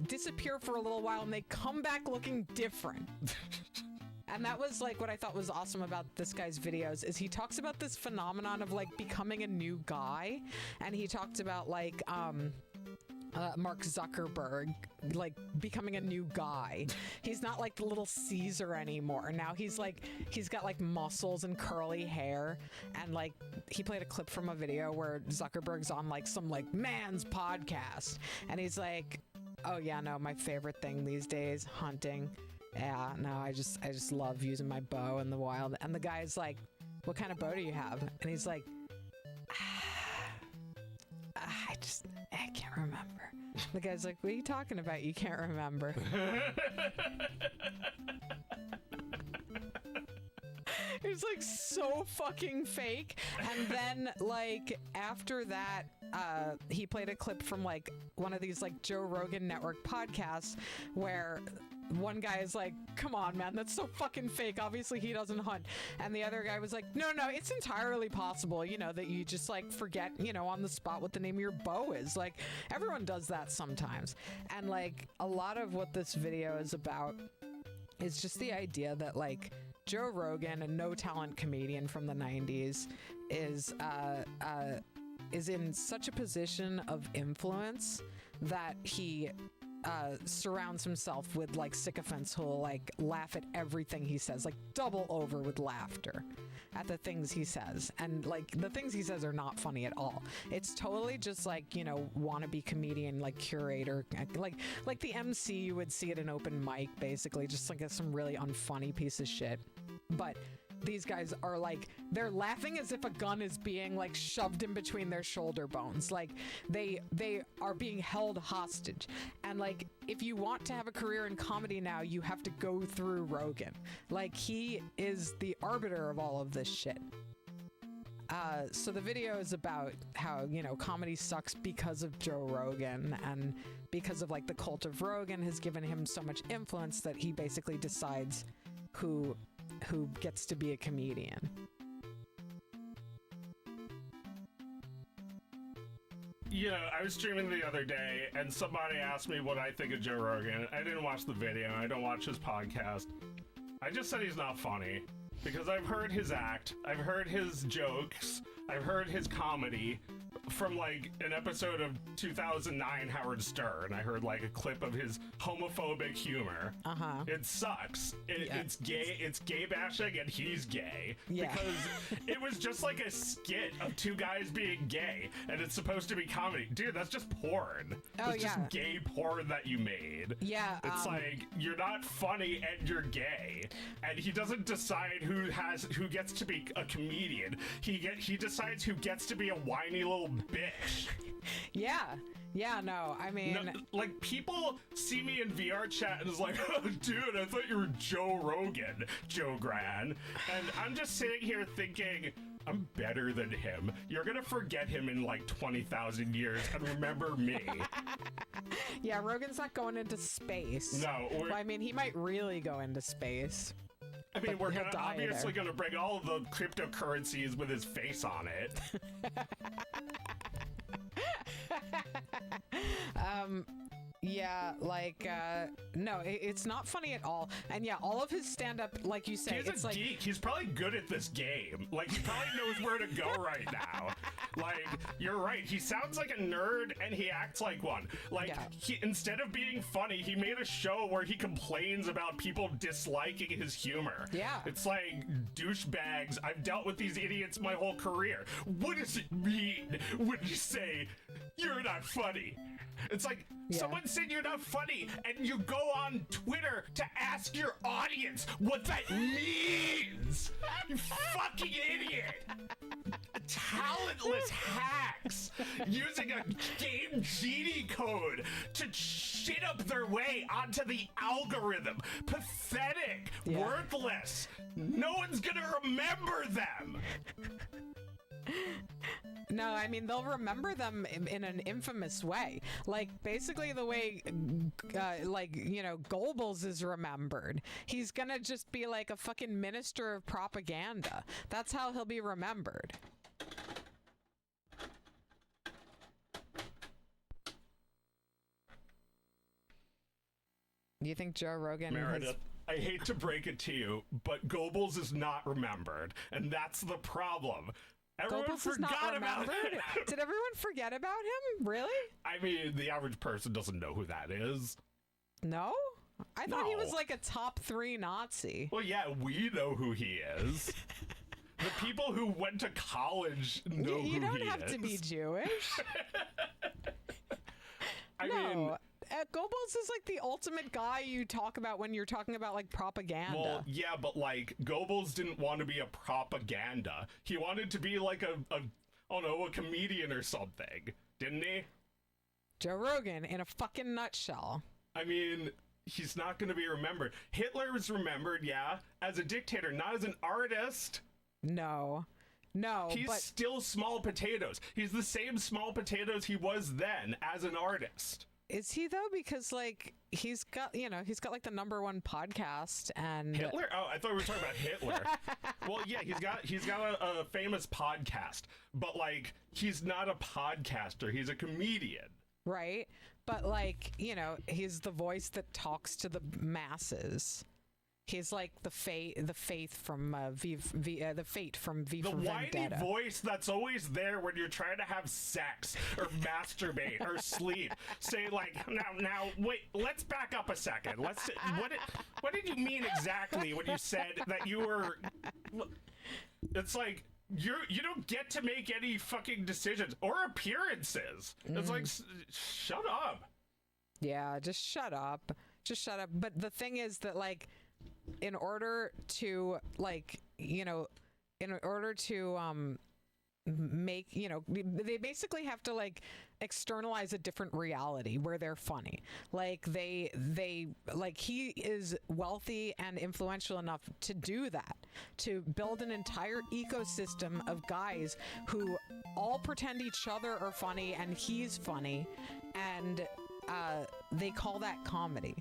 disappear for a little while and they come back looking different. And that was like what I thought was awesome about this guy's videos is he talks about this phenomenon of like becoming a new guy, and he talked about like Mark Zuckerberg like becoming a new guy. He's not like the little Caesar anymore. Now he's got like muscles and curly hair, and like he played a clip from a video where Zuckerberg's on like some like man's podcast, and he's like, oh yeah, no, my favorite thing these days, hunting. Yeah, no, I just love using my bow in the wild. And the guy's like, what kind of bow do you have? And he's like, I can't remember. The guy's like, what are you talking about? You can't remember. It's like so fucking fake. And then like after that, he played a clip from like one of these like Joe Rogan Network podcasts where one guy is like, come on, man, that's so fucking fake. Obviously he doesn't hunt. And the other guy was like, no, it's entirely possible, you know, that you just like forget, you know, on the spot what the name of your bow is. Like everyone does that sometimes. And like a lot of what this video is about is just the idea that like Joe Rogan, a no talent comedian from the 90s, is in such a position of influence that he surrounds himself with like sycophants who'll like laugh at everything he says, like double over with laughter at the things he says. And like the things he says are not funny at all. It's totally just like, you know, wannabe comedian, like curator, like the MC you would see at an open mic, basically, just like some really unfunny piece of shit. But these guys are like, they're laughing as if a gun is being like shoved in between their shoulder bones. Like they are being held hostage. And like, if you want to have a career in comedy now, you have to go through Rogan. Like he is the arbiter of all of this shit. So the video is about how, you know, comedy sucks because of Joe Rogan, and because of like the cult of Rogan has given him so much influence that he basically decides who gets to be a comedian. You know, I was streaming the other day and somebody asked me what I think of Joe Rogan. I didn't watch the video. I don't watch his podcast. I just said he's not funny because I've heard his act. I've heard his jokes. I've heard his comedy from like an episode of 2009 Howard Stern. I heard like a clip of his homophobic humor. It sucks. It's gay. It's gay bashing, and he's gay. Yeah. Because it was just like a skit of two guys being gay, and it's supposed to be comedy. Dude, that's just porn. It's just gay porn that you made. Yeah. It's like, you're not funny and you're gay. And he doesn't decide who gets to be a comedian. He decides who gets to be a whiny little bitch. Yeah, no, I mean... No, like, people see me in VR chat and is like, oh, dude, I thought you were Joe Rogan, Joe Gran. And I'm just sitting here thinking, I'm better than him. You're gonna forget him in like 20,000 years and remember me. Yeah, Rogan's not going into space. No. Well, I mean, he might really go into space. I mean, we're obviously going to bring all of the cryptocurrencies with his face on it. Yeah, like, no, it's not funny at all. And yeah, all of his stand-up, like you say, He's it's a like... geek. He's probably good at this game. Like, he probably knows where to go right now. Like, you're right. He sounds like a nerd, and he acts like one. Like, Yeah. Instead of being funny, he made a show where he complains about people disliking his humor. Yeah. It's like, douchebags, I've dealt with these idiots my whole career. What does it mean when you say, you're not funny? It's like, someone said you're not funny, and you go on Twitter to ask your audience what that means! You fucking idiot! Talentless hacks using a game genie code to shit up their way onto the algorithm. Pathetic! Worthless! No one's gonna remember them! No, I mean, they'll remember them in an infamous way. Like, basically the way, like, you know, Goebbels is remembered. He's gonna just be like a fucking minister of propaganda. That's how he'll be remembered. Do you think Joe Rogan Meredith, I hate to break it to you, but Goebbels is not remembered, and that's the problem. Everyone Goebbels is not forgot about remembered? him. Did everyone forget about him? Really? I mean, the average person doesn't know who that is. No? I thought he No. was like a top 3 Nazi. Well, yeah, we know who he is. The people who went to college know who he is. You don't have to be Jewish. I mean, Goebbels is like the ultimate guy you talk about when you're talking about like propaganda. well, yeah, but like Goebbels didn't want to be a propaganda. He wanted to be like a oh no, a comedian or something, didn't he? Joe Rogan in a fucking nutshell. I mean, he's not going to be remembered. Hitler was remembered, yeah, as a dictator, not as an artist. No, He's but still small potatoes. He's the same small potatoes he was then as an artist. is he though? Because like he's got, you know, he's got like the #1 podcast and Hitler? Oh, I thought we were talking about Hitler. Well, yeah, he's got a famous podcast, but like he's not a podcaster. He's a comedian. right? But like, you know, he's the voice that talks to the masses. He's like the faith from the fate from V The for whiny Vendetta. voice that's always there when you're trying to have sex or masturbate or sleep. Say like, now, wait, let's back up a second. What did you mean exactly when you said that you were? It's like you don't get to make any fucking decisions or appearances. It's like, shut up. Yeah, just shut up. Just shut up. But the thing is that like in order to like, you know, in order to make, you know, they basically have to like externalize a different reality where they're funny. Like they like he is wealthy and influential enough to do that, to build an entire ecosystem of guys who all pretend each other are funny and he's funny, and they call that comedy.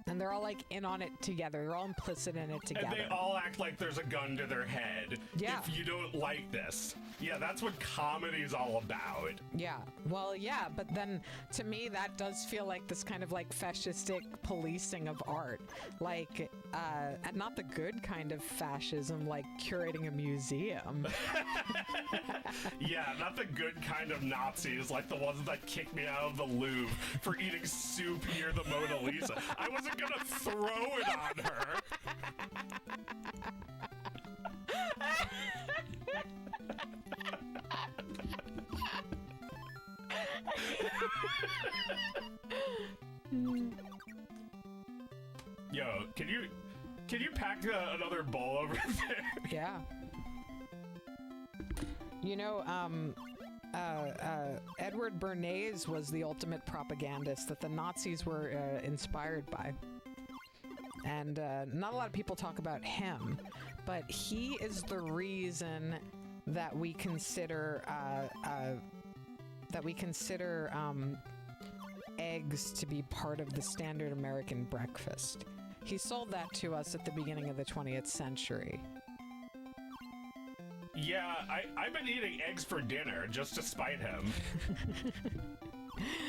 And they're all like in on it together. They're all implicit in it together. And they all act like there's a gun to their head. Yeah. If you don't like this. Yeah, that's what comedy's all about. Yeah. Well, yeah, but then to me that does feel like this kind of like fascistic policing of art. Like and not the good kind of fascism like curating a museum. Yeah, not the good kind of Nazis like the ones that kicked me out of the Louvre for eating soup near the Mona Lisa. I wasn't gonna throw it on her. Yo, can you pack another bowl over there? Yeah. You know, Edward Bernays was the ultimate propagandist that the Nazis were inspired by. And not a lot of people talk about him, but he is the reason that we consider eggs to be part of the standard American breakfast. He sold that to us at the beginning of the 20th century. Yeah, I've been eating eggs for dinner just to spite him.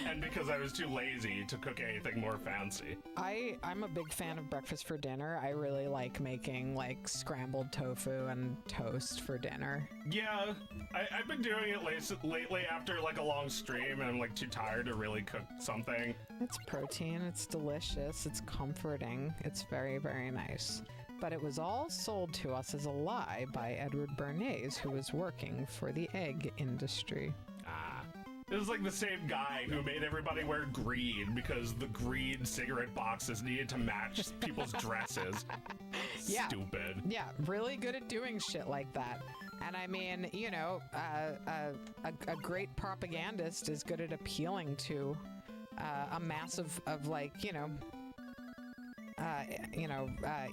And because I was too lazy to cook anything more fancy. I'm a big fan of breakfast for dinner. I really like making like scrambled tofu and toast for dinner. Yeah, I've been doing it lately after like a long stream and I'm like too tired to really cook something. It's protein, it's delicious, it's comforting, it's very, very nice. But it was all sold to us as a lie by Edward Bernays, who was working for the egg industry. Ah. It was like the same guy who made everybody wear green because the green cigarette boxes needed to match people's dresses. Yeah. Stupid. Yeah, really good at doing shit like that. And I mean, you know, a great propagandist is good at appealing to a mass of like,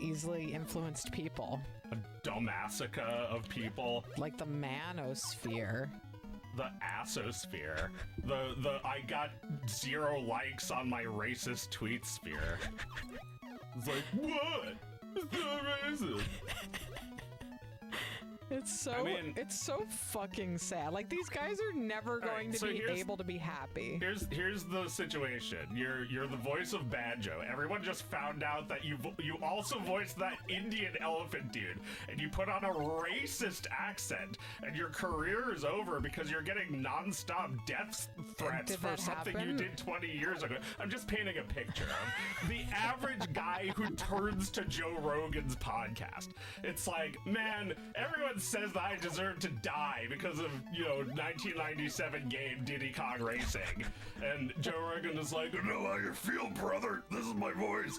easily influenced people. A dumbassica of people. Like the manosphere. The assosphere. The I got 0 likes on my racist tweet sphere. It's like, what? It's not racist. It's so fucking sad. Like, these guys are never going to be able to be happy. Here's the situation. You're the voice of Banjo. Everyone just found out that you also voiced that Indian elephant dude, and you put on a racist accent, and your career is over because you're getting nonstop death threats for something you did 20 years ago. I'm just painting a picture of the average guy who turns to Joe Rogan's podcast. It's like, man, everyone says that I deserve to die because of, 1997 game Diddy Kong Racing. And Joe Rogan is like, I know how you feel, brother. This is my voice.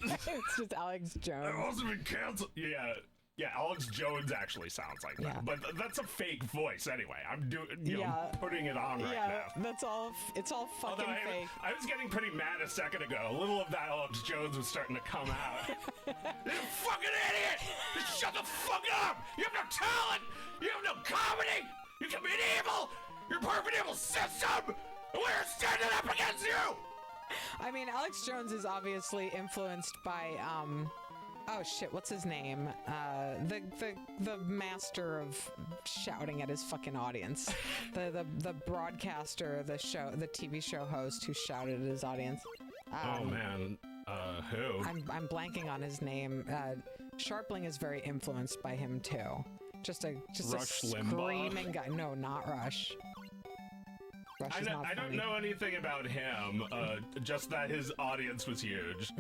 It's just Alex Jones. I've also been canceled. Yeah, Alex Jones actually sounds like that. But that's a fake voice anyway. I'm putting it on right now. It's all fucking fake. I was getting pretty mad a second ago. A little of that Alex Jones was starting to come out. You fucking idiot! Just shut the fuck up! You have no talent! You have no comedy! You commit evil! You're part of an evil system! And we're standing up against you! I mean, Alex Jones is obviously influenced by, oh shit, what's his name? The master of shouting at his fucking audience. The broadcaster, the TV show host who shouted at his audience. Oh man, who? I'm blanking on his name. Sharpling is very influenced by him too. Just a screaming guy. No, not Rush. I don't know anything about him, just that his audience was huge.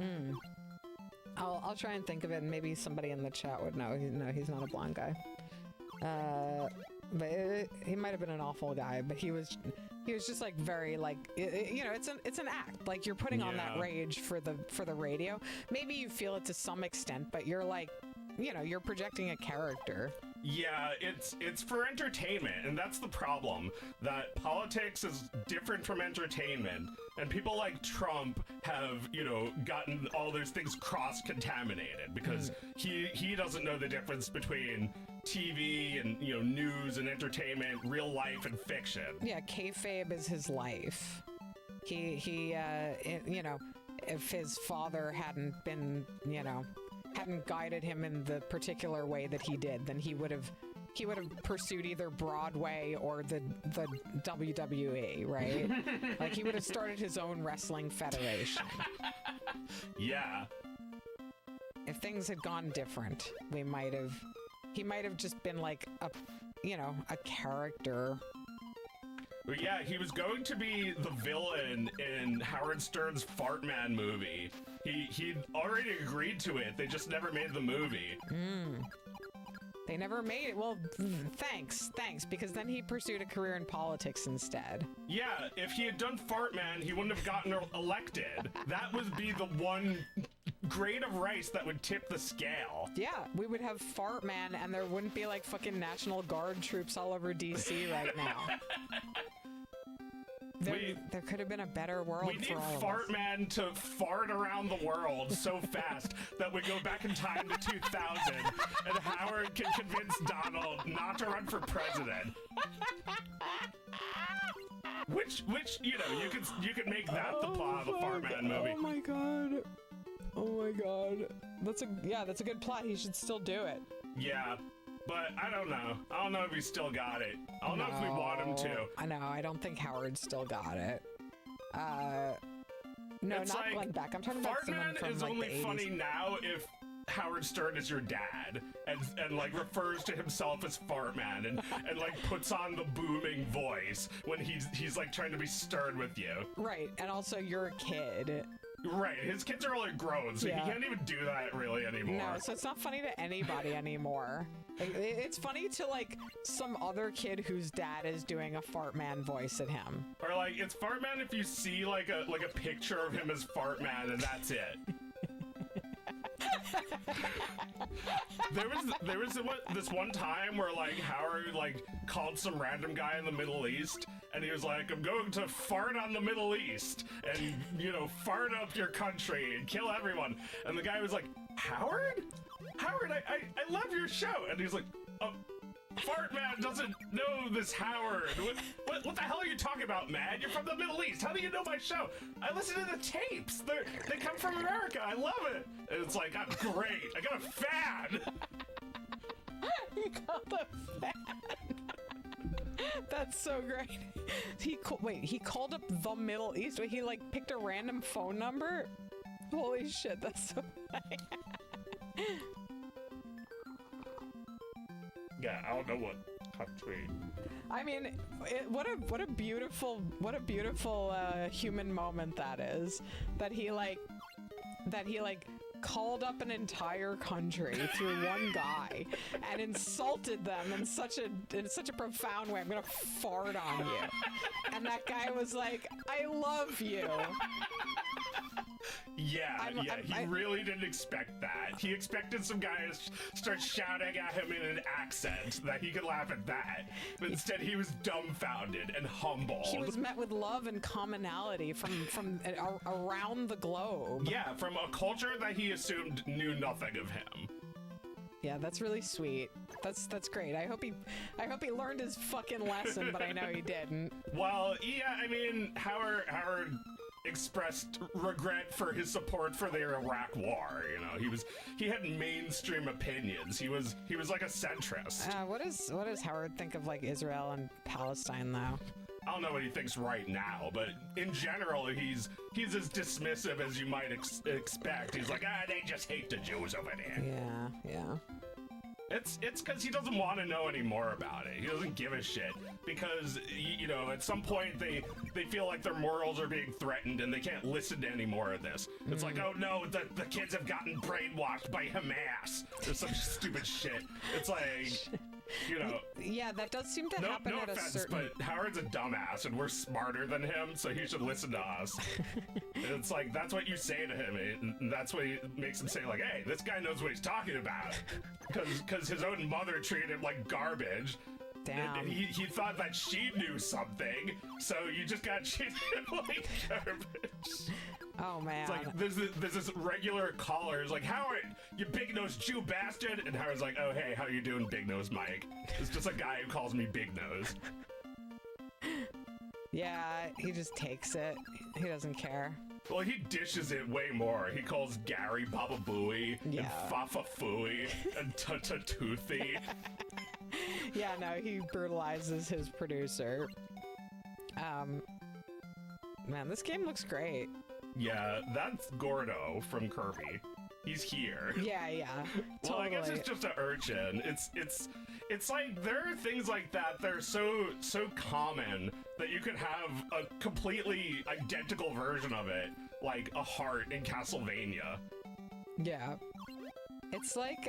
I'll try and think of it, and maybe somebody in the chat would know. No, he's not a blonde guy. But he might have been an awful guy, but he was just like very like, it's an act. Like, you're putting on that rage for the radio. Maybe you feel it to some extent, but you're like, you're projecting a character. Yeah, it's for entertainment, and that's the problem, that politics is different from entertainment, and people like Trump have, gotten all those things cross-contaminated, because he doesn't know the difference between TV and, news and entertainment, real life and fiction. Yeah, kayfabe is his life. He if his father hadn't been, hadn't guided him in the particular way that he did, then he would have pursued either Broadway or the WWE, right? Like, he would have started his own wrestling federation. Yeah. If things had gone different, he might have just been like a character. But yeah, he was going to be the villain in Howard Stern's Fartman movie. He'd already agreed to it. They just never made the movie. They never made it. Well, thanks, because then he pursued a career in politics instead. Yeah, if he had done Fartman, he wouldn't have gotten elected. That would be the one grain of rice that would tip the scale. Yeah, we would have Fartman, and there wouldn't be like fucking National Guard troops all over DC right now. There could have been a better world for all of us. We need Fartman to fart around the world so fast that we go back in time to 2000 and Howard can convince Donald not to run for president. Which you could make that the plot of the Fartman movie. Oh my god. That's a good plot. He should still do it. Yeah. But I don't know. I don't know if he still got it. I don't know if we want him to. I know. I don't think Howard still got it. No, It's not like, Glenn Beck. I'm talking about someone Fartman from is like only the 80s. funny now if Howard Stern is your dad and like refers to himself as Fartman and like puts on the booming voice when he's like trying to be stern with you. Right, and also you're a kid. Right, his kids are all grown, so Yeah. he can't even do that really anymore. No, so it's not funny to anybody anymore. It's funny to like some other kid whose dad is doing a Fartman voice at him. Or like it's Fartman if you see like a picture of him as Fartman and that's it. There was this one time where like Howard like called some random guy in the Middle East and he was like, I'm going to fart on the Middle East and, you know, fart up your country and kill everyone. And the guy was like, Howard, I love your show. And he's like, oh, Fartman doesn't know this Howard. What the hell are you talking about, man? You're from the Middle East. How do you know my show? I listen to the tapes. They come from America. I love it. And it's like, I'm great. I got a fan. He called a fan. That's so great. He called up the Middle East. Wait, he like picked a random phone number? Holy shit, that's so funny. Yeah, I don't know what country. I mean, what a beautiful human moment that is. That he called up an entire country through one guy and insulted them in such a profound way. I'm gonna fart on you. And that guy was like, I love you. Yeah, he really didn't expect that. He expected some guy to start shouting at him in an accent that he could laugh at that. But instead, he was dumbfounded and humbled. He was met with love and commonality from around the globe. Yeah, from a culture that he assumed knew nothing of him. Yeah, that's really sweet. That's great. I hope he learned his fucking lesson, but I know he didn't. Well, yeah, I mean, Howard expressed regret for his support for the Iraq War. You know, he had mainstream opinions. He was like a centrist. What does Howard think of like Israel and Palestine though? I don't know what he thinks right now, but in general, he's as dismissive as you might expect. He's like, they just hate the Jews over there. Yeah. It's because he doesn't want to know any more about it. He doesn't give a shit because, you know, at some point they feel like their morals are being threatened and they can't listen to any more of this. It's like, oh no, the kids have gotten brainwashed by Hamas or some stupid shit. It's like, you know. Yeah, that does seem to happen no at offense, a certain... but Howard's a dumbass and we're smarter than him, so he should listen to us. And it's like, that's what you say to him, and that's what makes him say, like, hey, this guy knows what he's talking about. Because his own mother treated him like garbage. Damn. And he thought that she knew something, so you just got treated like garbage. Oh man. It's like there's this regular caller who's like, Howard, you big nosed Jew bastard, and Howard's like, oh hey, how you doing, Big Nose Mike? It's just a guy who calls me Big Nose. Yeah, he just takes it. He doesn't care. Well, he dishes it way more. He calls Gary Baba Booey and Fafa Fooey and Toothy. Yeah, no, he brutalizes his producer. Man, this game looks great. Yeah, that's Gordo from Kirby. He's here. Yeah, Well, totally. I guess it's just an urchin. It's like there are things like that that are so common that you could have a completely identical version of it, like a heart in Castlevania. Yeah. It's like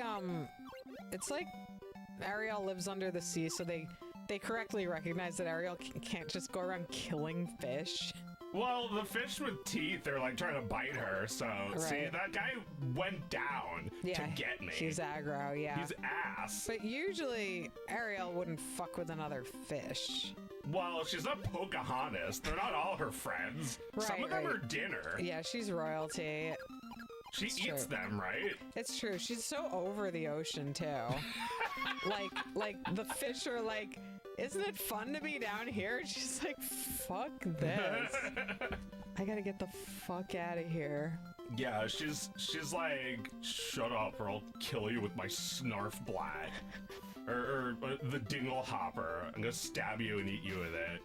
Ariel lives under the sea, so they correctly recognize that Ariel can't just go around killing fish. Well, the fish with teeth are like trying to bite her, so see, that guy went down to get me. He's aggro, yeah. He's ass. But usually Ariel wouldn't fuck with another fish. Well, she's not Pocahontas. They're not all her friends. Some of them are dinner. Yeah, she's royalty. She eats them, right? It's true. She's so over the ocean too. like the fish are like, isn't it fun to be down here? And she's like, fuck this. I gotta get the fuck out of here. Yeah, she's like, shut up or I'll kill you with my snarf blade. Or or the dingle hopper. I'm gonna stab you and eat you with it.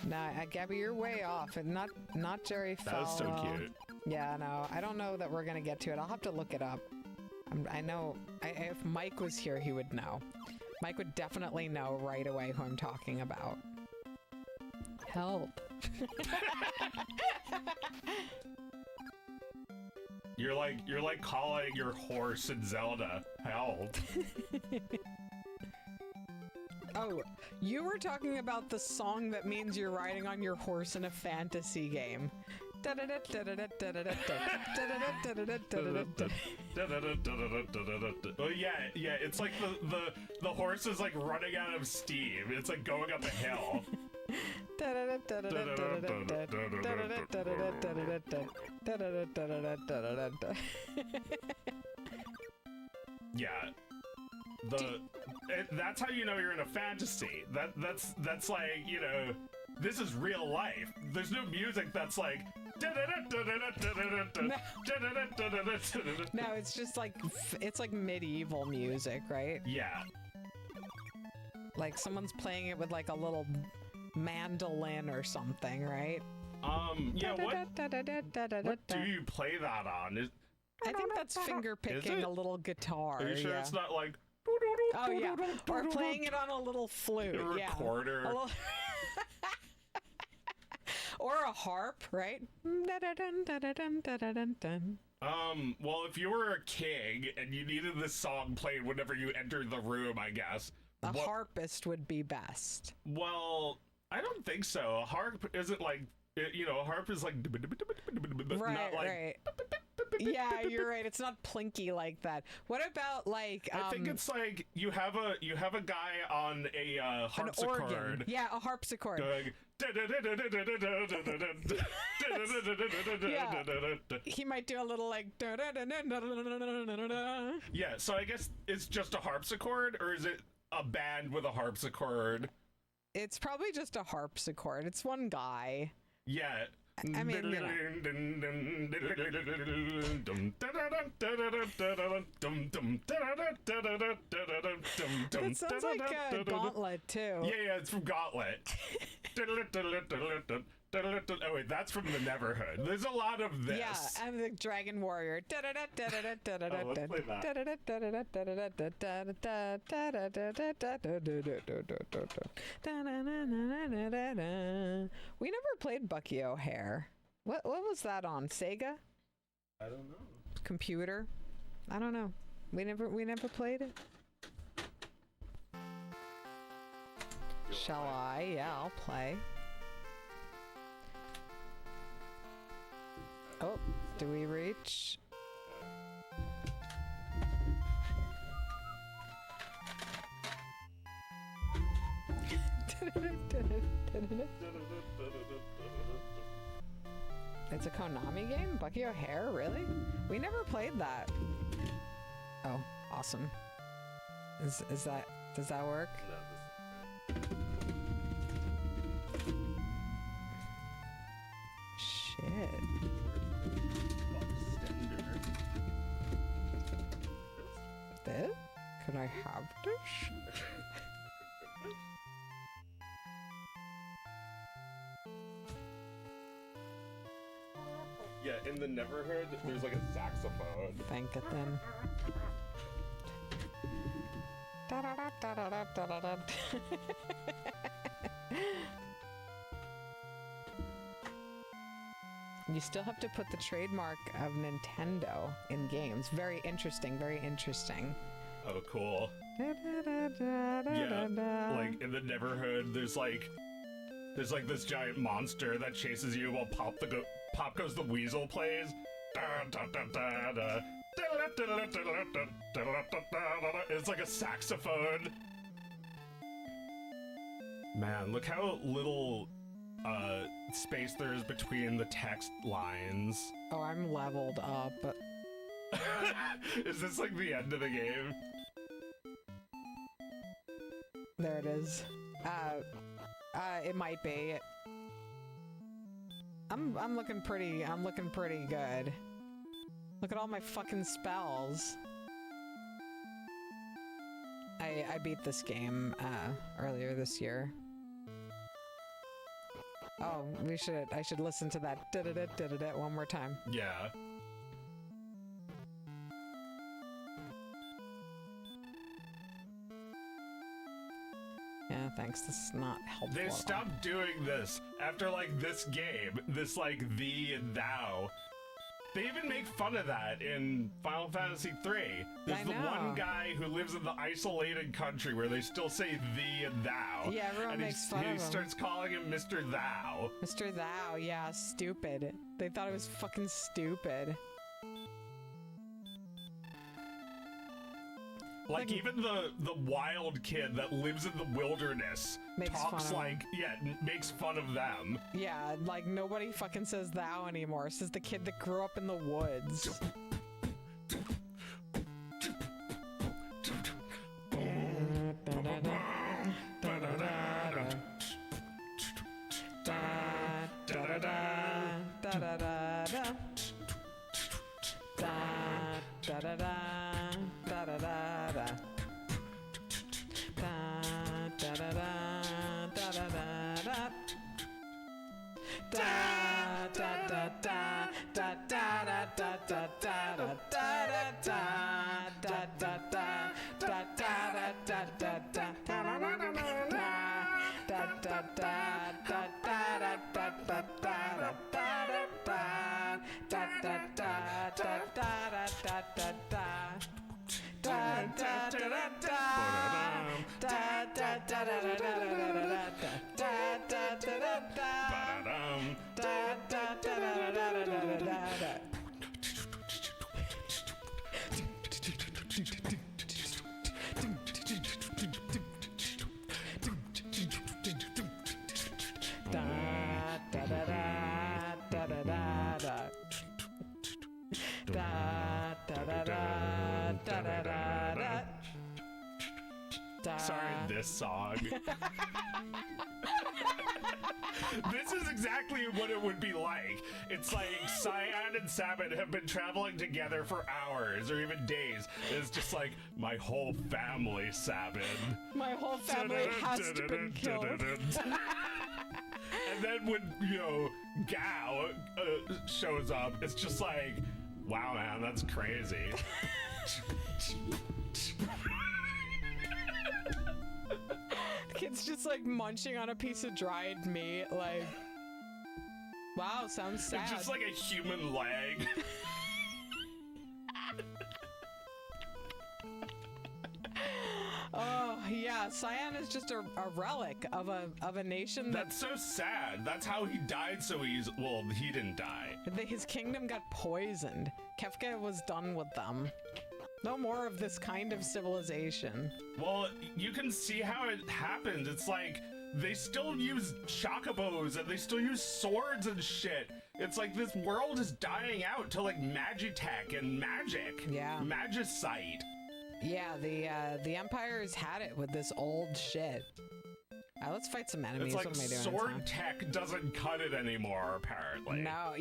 Nah, Gabby, you're way off, and not Jerry Falwell. That was so cute. Yeah, no, I don't know that we're gonna get to it. I'll have to look it up. I know, if Mike was here, he would know. Mike would definitely know right away who I'm talking about. Help. You're like calling your horse in Zelda. Help. Oh, you were talking about the song that means you're riding on your horse in a fantasy game. Oh yeah, it's like the horse is like running out of steam. It's like going up a hill. Yeah. That's how you know you're in a fantasy. That's like, you know, this is real life. There's no music that's like no, it's just like it's like medieval music, right? Yeah. Like someone's playing it with like a little mandolin or something, right? Yeah, what do you play that on? I think that's finger picking a little guitar. Are you sure it's not like oh yeah, or playing it on a little flute, a recorder. Yeah. Or a harp, right? Well, if you were a king and you needed this song played whenever you entered the room, I guess. A harpist would be best. Well, I don't think so. A harp isn't like, you know, a harp is like... Right, not like, right. Yeah, you're right. It's not plinky like that. What about like? I think it's like you have a guy on a harpsichord. An organ. Yeah, a harpsichord. Going, yeah. He might do a little like. Yeah. So I guess it's just a harpsichord, or is it a band with a harpsichord? It's probably just a harpsichord. It's one guy. Yeah. I mean, you know. That sounds like a Gauntlet too. Yeah, it's from Gauntlet. Oh wait, that's from the Neverhood. There's a lot of this. Yeah, and the Dragon Warrior. We never played Bucky O'Hare. What was that on? Sega? I don't know. Computer? I don't know. We never played it. Shall I? Yeah, I'll play. Oh, do we reach? It's a Konami game? Bucky O'Hare? Really? We never played that. Oh, awesome. Is that... Does that work? Shit. This? Can I have this? Yeah, in the Neverhood, there's like a saxophone. Thank it then. You still have to put the trademark of Nintendo in games. Very interesting, very interesting. Oh, cool. Yeah, like in the Neverhood, there's like this giant monster that chases you while Pop Goes the Weasel plays. It's like a saxophone. Man, look how little space there is between the text lines. Oh, I'm leveled up. Is this like the end of the game? There it is. It might be. I'm looking pretty good. Look at all my fucking spells. I beat this game earlier this year. Oh, I should listen to that da-da-da-da-da-da one more time. Yeah. Yeah, thanks. This is not helpful. They stopped doing this after, like, this game. This, like, thee and thou. They even make fun of that in Final Fantasy III. There's the one guy who lives in the isolated country where they still say thee and thou. Yeah, everyone makes fun of him. He starts calling him Mr. Thou. Mr. Thou, yeah, stupid. They thought it was fucking stupid. Like, even the wild kid that lives in the wilderness talks like, makes fun of them. Yeah, like, nobody fucking says thou anymore. Says the kid that grew up in the woods. Sorry, this song. This is exactly what it would be like. It's like Cyan and Sabin have been traveling together for hours or even days. It's just like, my whole family, Sabin. My whole family has to be killed. And then when, Gao shows up, it's just like, wow, man, that's crazy. The kid's just like munching on a piece of dried meat, like, wow, sounds sad. It's just like a human leg. Oh yeah, Cyan is just a relic of a nation that's so sad. That's how he died so easily. Well, he didn't die. His kingdom got poisoned. Kefka was done with them. No more of this kind of civilization. Well, you can see how it happens. It's like they still use chocobos and they still use swords and shit. It's like this world is dying out to like magitech and magic. Yeah. Magicite. Yeah, the Empire's had it with this old shit. Let's fight some enemies. It's like what am I doing? sword tech doesn't cut it anymore, apparently. No,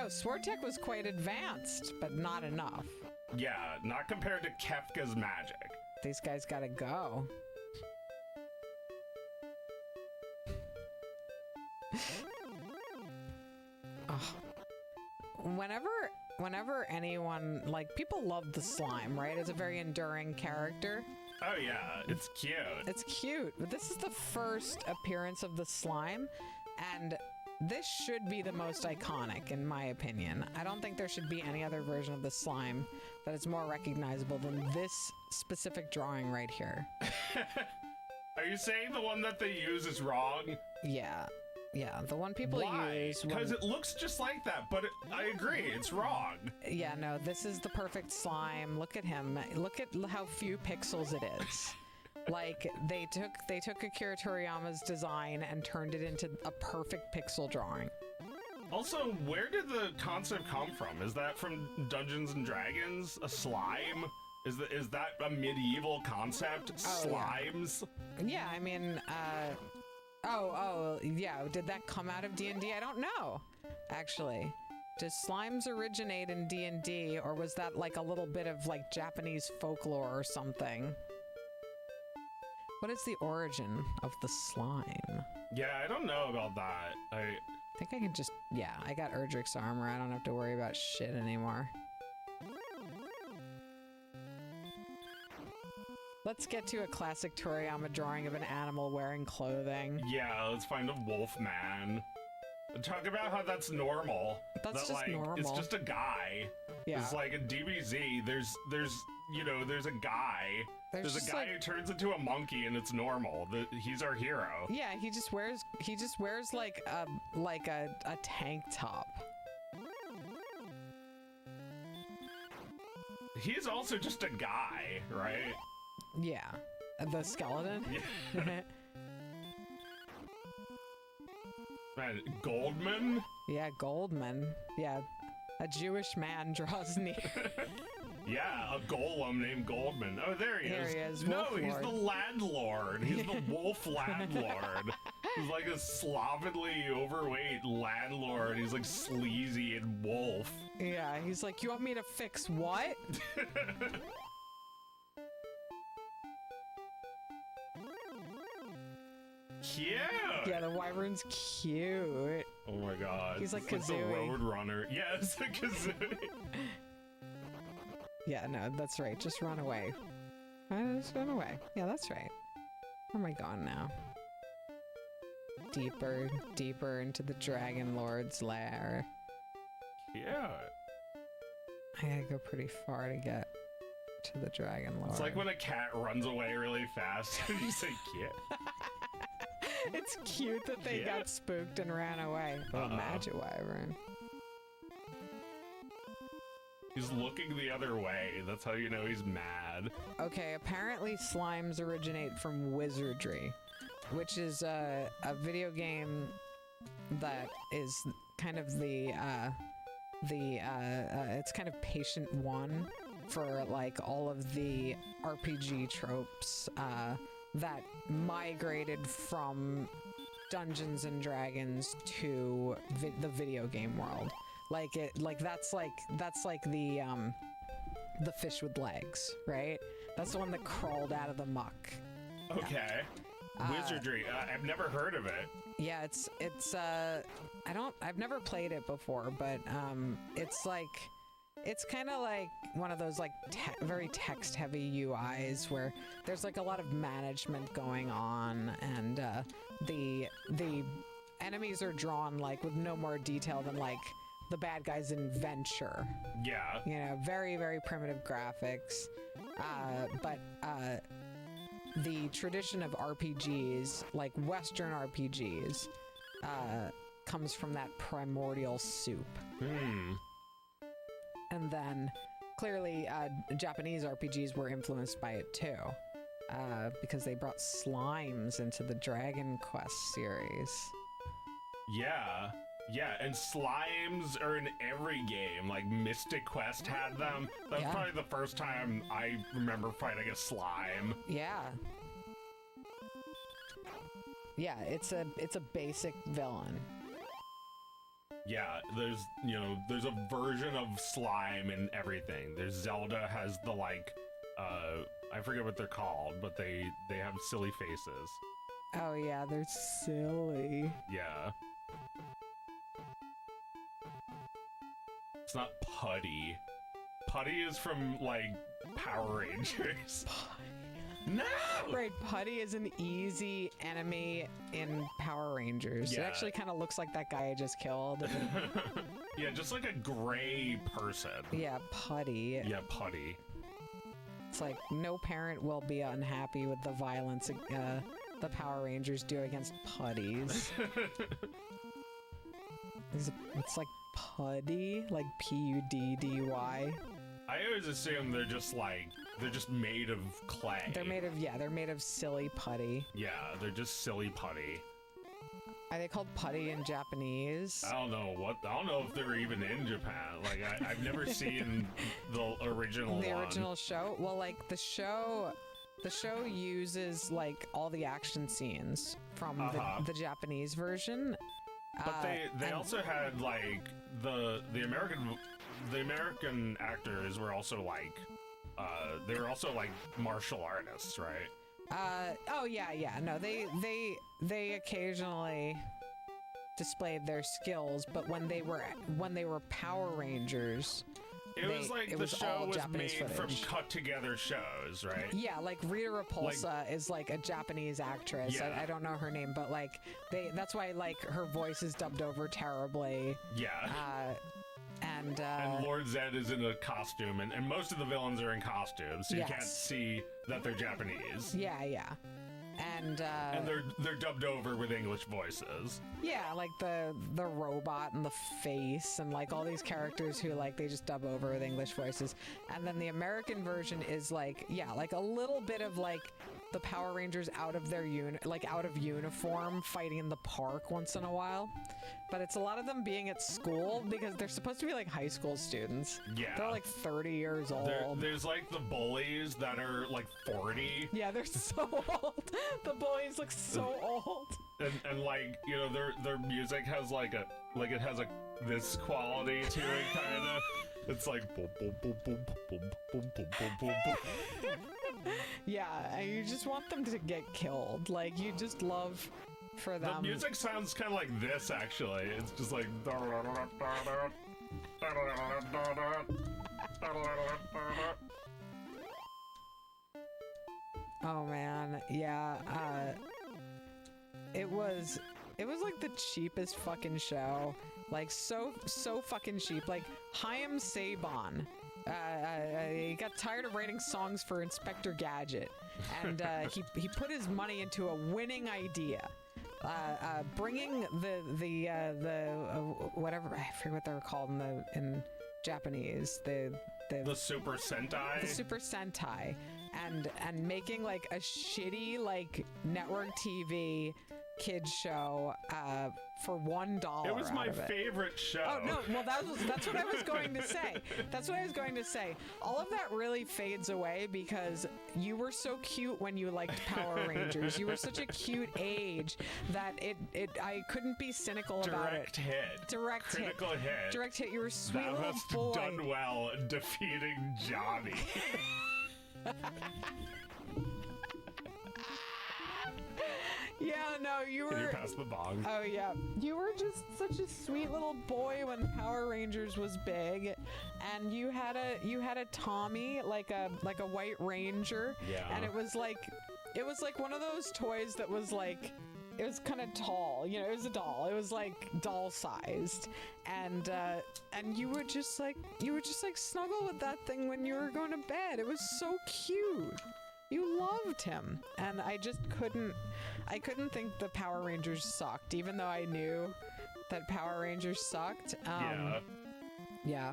sword tech was quite advanced, but not enough. Yeah, not compared to Kefka's magic. These guys gotta go. Oh. Whenever anyone, like, people love the slime, right? It's a very enduring character. Oh yeah, it's cute. It's cute, but this is the first appearance of the slime, and this should be the most iconic, in my opinion. I don't think there should be any other version of the slime that is more recognizable than this specific drawing right here. Are you saying the one that they use is wrong? Yeah, the one people use. Because it looks just like that, but I agree, it's wrong. Yeah, no, this is the perfect slime. Look at him. Look at how few pixels it is. Like, they took Akira Toriyama's design and turned it into a perfect pixel drawing. Also, where did the concept come from? Is that from Dungeons and Dragons? A slime? Is that a medieval concept? Oh, Slimes? Yeah, I mean, yeah. Did that come out of D&D? I don't know, actually. Does slimes originate in D&D, or was that like a little bit of like Japanese folklore or something? What is the origin of the slime? Yeah, I don't know about that. I think I can just, yeah, I got Erdrick's armor. I don't have to worry about shit anymore. Let's get to a classic Toriyama drawing of an animal wearing clothing. Yeah, let's find a wolf man. Talk about how that's normal. That's that, just like, normal. It's just a guy. Yeah. It's like in DBZ, there's a guy. There's a guy who turns into a monkey, and it's normal. He's our hero. Yeah, he just wears like a tank top. He's also just a guy, right? Yeah. The skeleton? Yeah. Man, Goldman? Yeah, Goldman. Yeah. A Jewish man draws near. Yeah, a golem named Goldman. Oh, there he is. He is. No, Wolf he's Lord. the landlord. He's the wolf landlord. He's like a slovenly, overweight landlord. He's like sleazy and wolf. Yeah, he's like, you want me to fix what? Cute. Yeah, the wyvern's cute. Oh my god. He's like it's Kazooie. the road runner. Yes, a Kazooie. Yeah, no, that's right. Just run away. Just run away. Yeah, that's right. Where am I going now? Deeper, deeper into the Dragon Lord's lair. Yeah. I gotta go pretty far to get to the Dragon Lord. It's like when a cat runs away really fast. You say kid. It's cute that they got spooked and ran away. Oh, Magic Wyvern. He's looking the other way. That's how you know he's mad. Okay, apparently slimes originate from wizardry, which is a video game that is kind of it's kind of patient one for like all of the RPG tropes that migrated from Dungeons and Dragons to the video game world. That's like the fish with legs, right? That's the one that crawled out of the muck. Okay. Wizardry. I've never heard of it. Yeah, I've never played it before, but it's kind of like one of those like very text heavy UIs where there's like a lot of management going on, and the enemies are drawn like with no more detail than like the bad guy's adventure. Yeah. You know, very, very primitive graphics. But the tradition of RPGs, like Western RPGs, comes from that primordial soup. And then, clearly, Japanese RPGs were influenced by it too, because they brought slimes into the Dragon Quest series. Yeah. Yeah, and slimes are in every game. Like Mystic Quest had them. That was probably the first time I remember fighting a slime. Yeah. Yeah, it's a basic villain. Yeah, there's a version of slime in everything. There's Zelda has the like I forget what they're called, but they have silly faces. Oh yeah, they're silly. Yeah. It's not Putty. Putty is from, like, Power Rangers. No! Right, Putty is an easy enemy in Power Rangers. Yeah. It actually kind of looks like that guy I just killed. Yeah, just like a gray person. Yeah, Putty. Yeah, Putty. It's like no parent will be unhappy with the violence the Power Rangers do against putties. It's like Puddy, like Puddy. I always assume they're just made of clay. They're made of silly putty. Yeah, they're just silly putty. Are they called putty in Japanese? I don't know if they're even in Japan. Like I've never seen the original The one. original show? Well, like the show uses like all the action scenes from the Japanese version. But they also had like the American actors were also like they were also like martial artists, right? Oh yeah. No, they occasionally displayed their skills, but when they were Power Rangers, It was like it the was show all was Japanese made footage. from cut together shows, right? Yeah, like Rita Repulsa is like a Japanese actress. Yeah. I don't know her name, but like that's why like her voice is dubbed over terribly. Yeah. And Lord Zed is in a costume, and most of the villains are in costumes, so you can't Yes. see that they're Japanese. yeah. And they're dubbed over with English voices. yeah, like the robot and the face and like all these characters who like they just dub over with English voices. And then the American version is like like a little bit of like the Power Rangers out of their out of uniform fighting in the park once in a while. But it's a lot of them being at school because they're supposed to be like high school students. Yeah. They're like 30 years old. There's like the bullies that are like 40. Yeah, they're so old. The boys look so old. And like, you know, their music has like it has this quality to it, kind of. It's like boom, boom, boom, boom, boom, boom, boom, boom, boom, boom. Yeah, and you just want them to get killed. Like, you just love for them. The music sounds kind of like this, actually. It's just like. Oh man, yeah. It was like the cheapest fucking show. Like so fucking cheap. Like Chaim Saban. He got tired of writing songs for Inspector Gadget, and he put his money into a winning idea. Bringing the whatever, I forget what they were called in Japanese, the Super Sentai. the Super Sentai, and making like a shitty like network TV kids show for $1. It was my favorite show. Oh no! Well, that's what I was going to say. That's what I was going to say. All of that really fades away because you were so cute when you liked Power Rangers. You were such a cute age that I couldn't be cynical about it. Direct hit. Direct Critical hit. Direct hit. You were a sweet That little must boy. have done well in defeating Johnny. Yeah, no, you Can you were. pass the bong? Oh yeah, you were just such a sweet little boy when Power Rangers was big, and you had a Tommy like a White Ranger. Yeah. And it was like one of those toys that was like. It was kind of tall, you know. It was a doll. It was like doll sized, and you would just like snuggle with that thing when you were going to bed. It was so cute. You loved him, and I couldn't think the Power Rangers sucked, even though I knew that Power Rangers sucked. Yeah.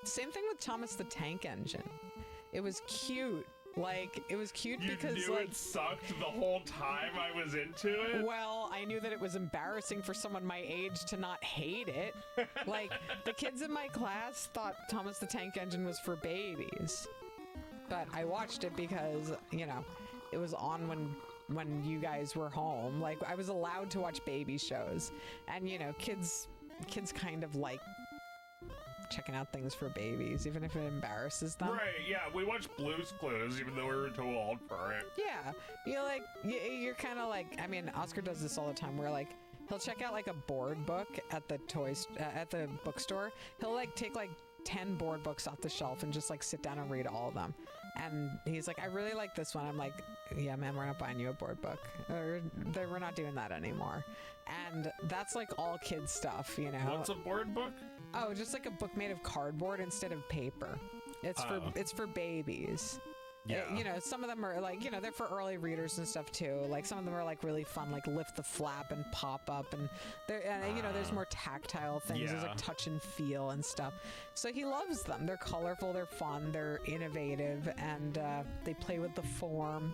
Same thing with Thomas the Tank Engine. It was cute. Like, it was cute because, knew like... it sucked the whole time I was into it? Well, I knew that it was embarrassing for someone my age to not hate it. Like, the kids in my class thought Thomas the Tank Engine was for babies. But I watched it because, you know, it was on when you guys were home. Like, I was allowed to watch baby shows. And, you know, kids kind of like checking out things for babies, even if it embarrasses them. Right, yeah, we watched Blue's Clues, even though we were too old for it. Yeah, you're kind of like, I mean, Oscar does this all the time, where like, he'll check out like a board book at the at the bookstore. He'll like take like 10 board books off the shelf and just like sit down and read all of them. And he's like, I really like this one. I'm like, yeah, man, we're not buying you a board book. Or we're not doing that anymore. And that's like all kids stuff, you know? What's a board book? Oh, just like a book made of cardboard instead of paper. It's for babies. Yeah. You know, some of them are like, you know, they're for early readers and stuff too. Like some of them are like really fun, like lift the flap and pop up, and you know, there's more tactile things. There's Yeah. like touch and feel and stuff. So he loves them. They're colorful, they're fun, they're innovative, and they play with the form.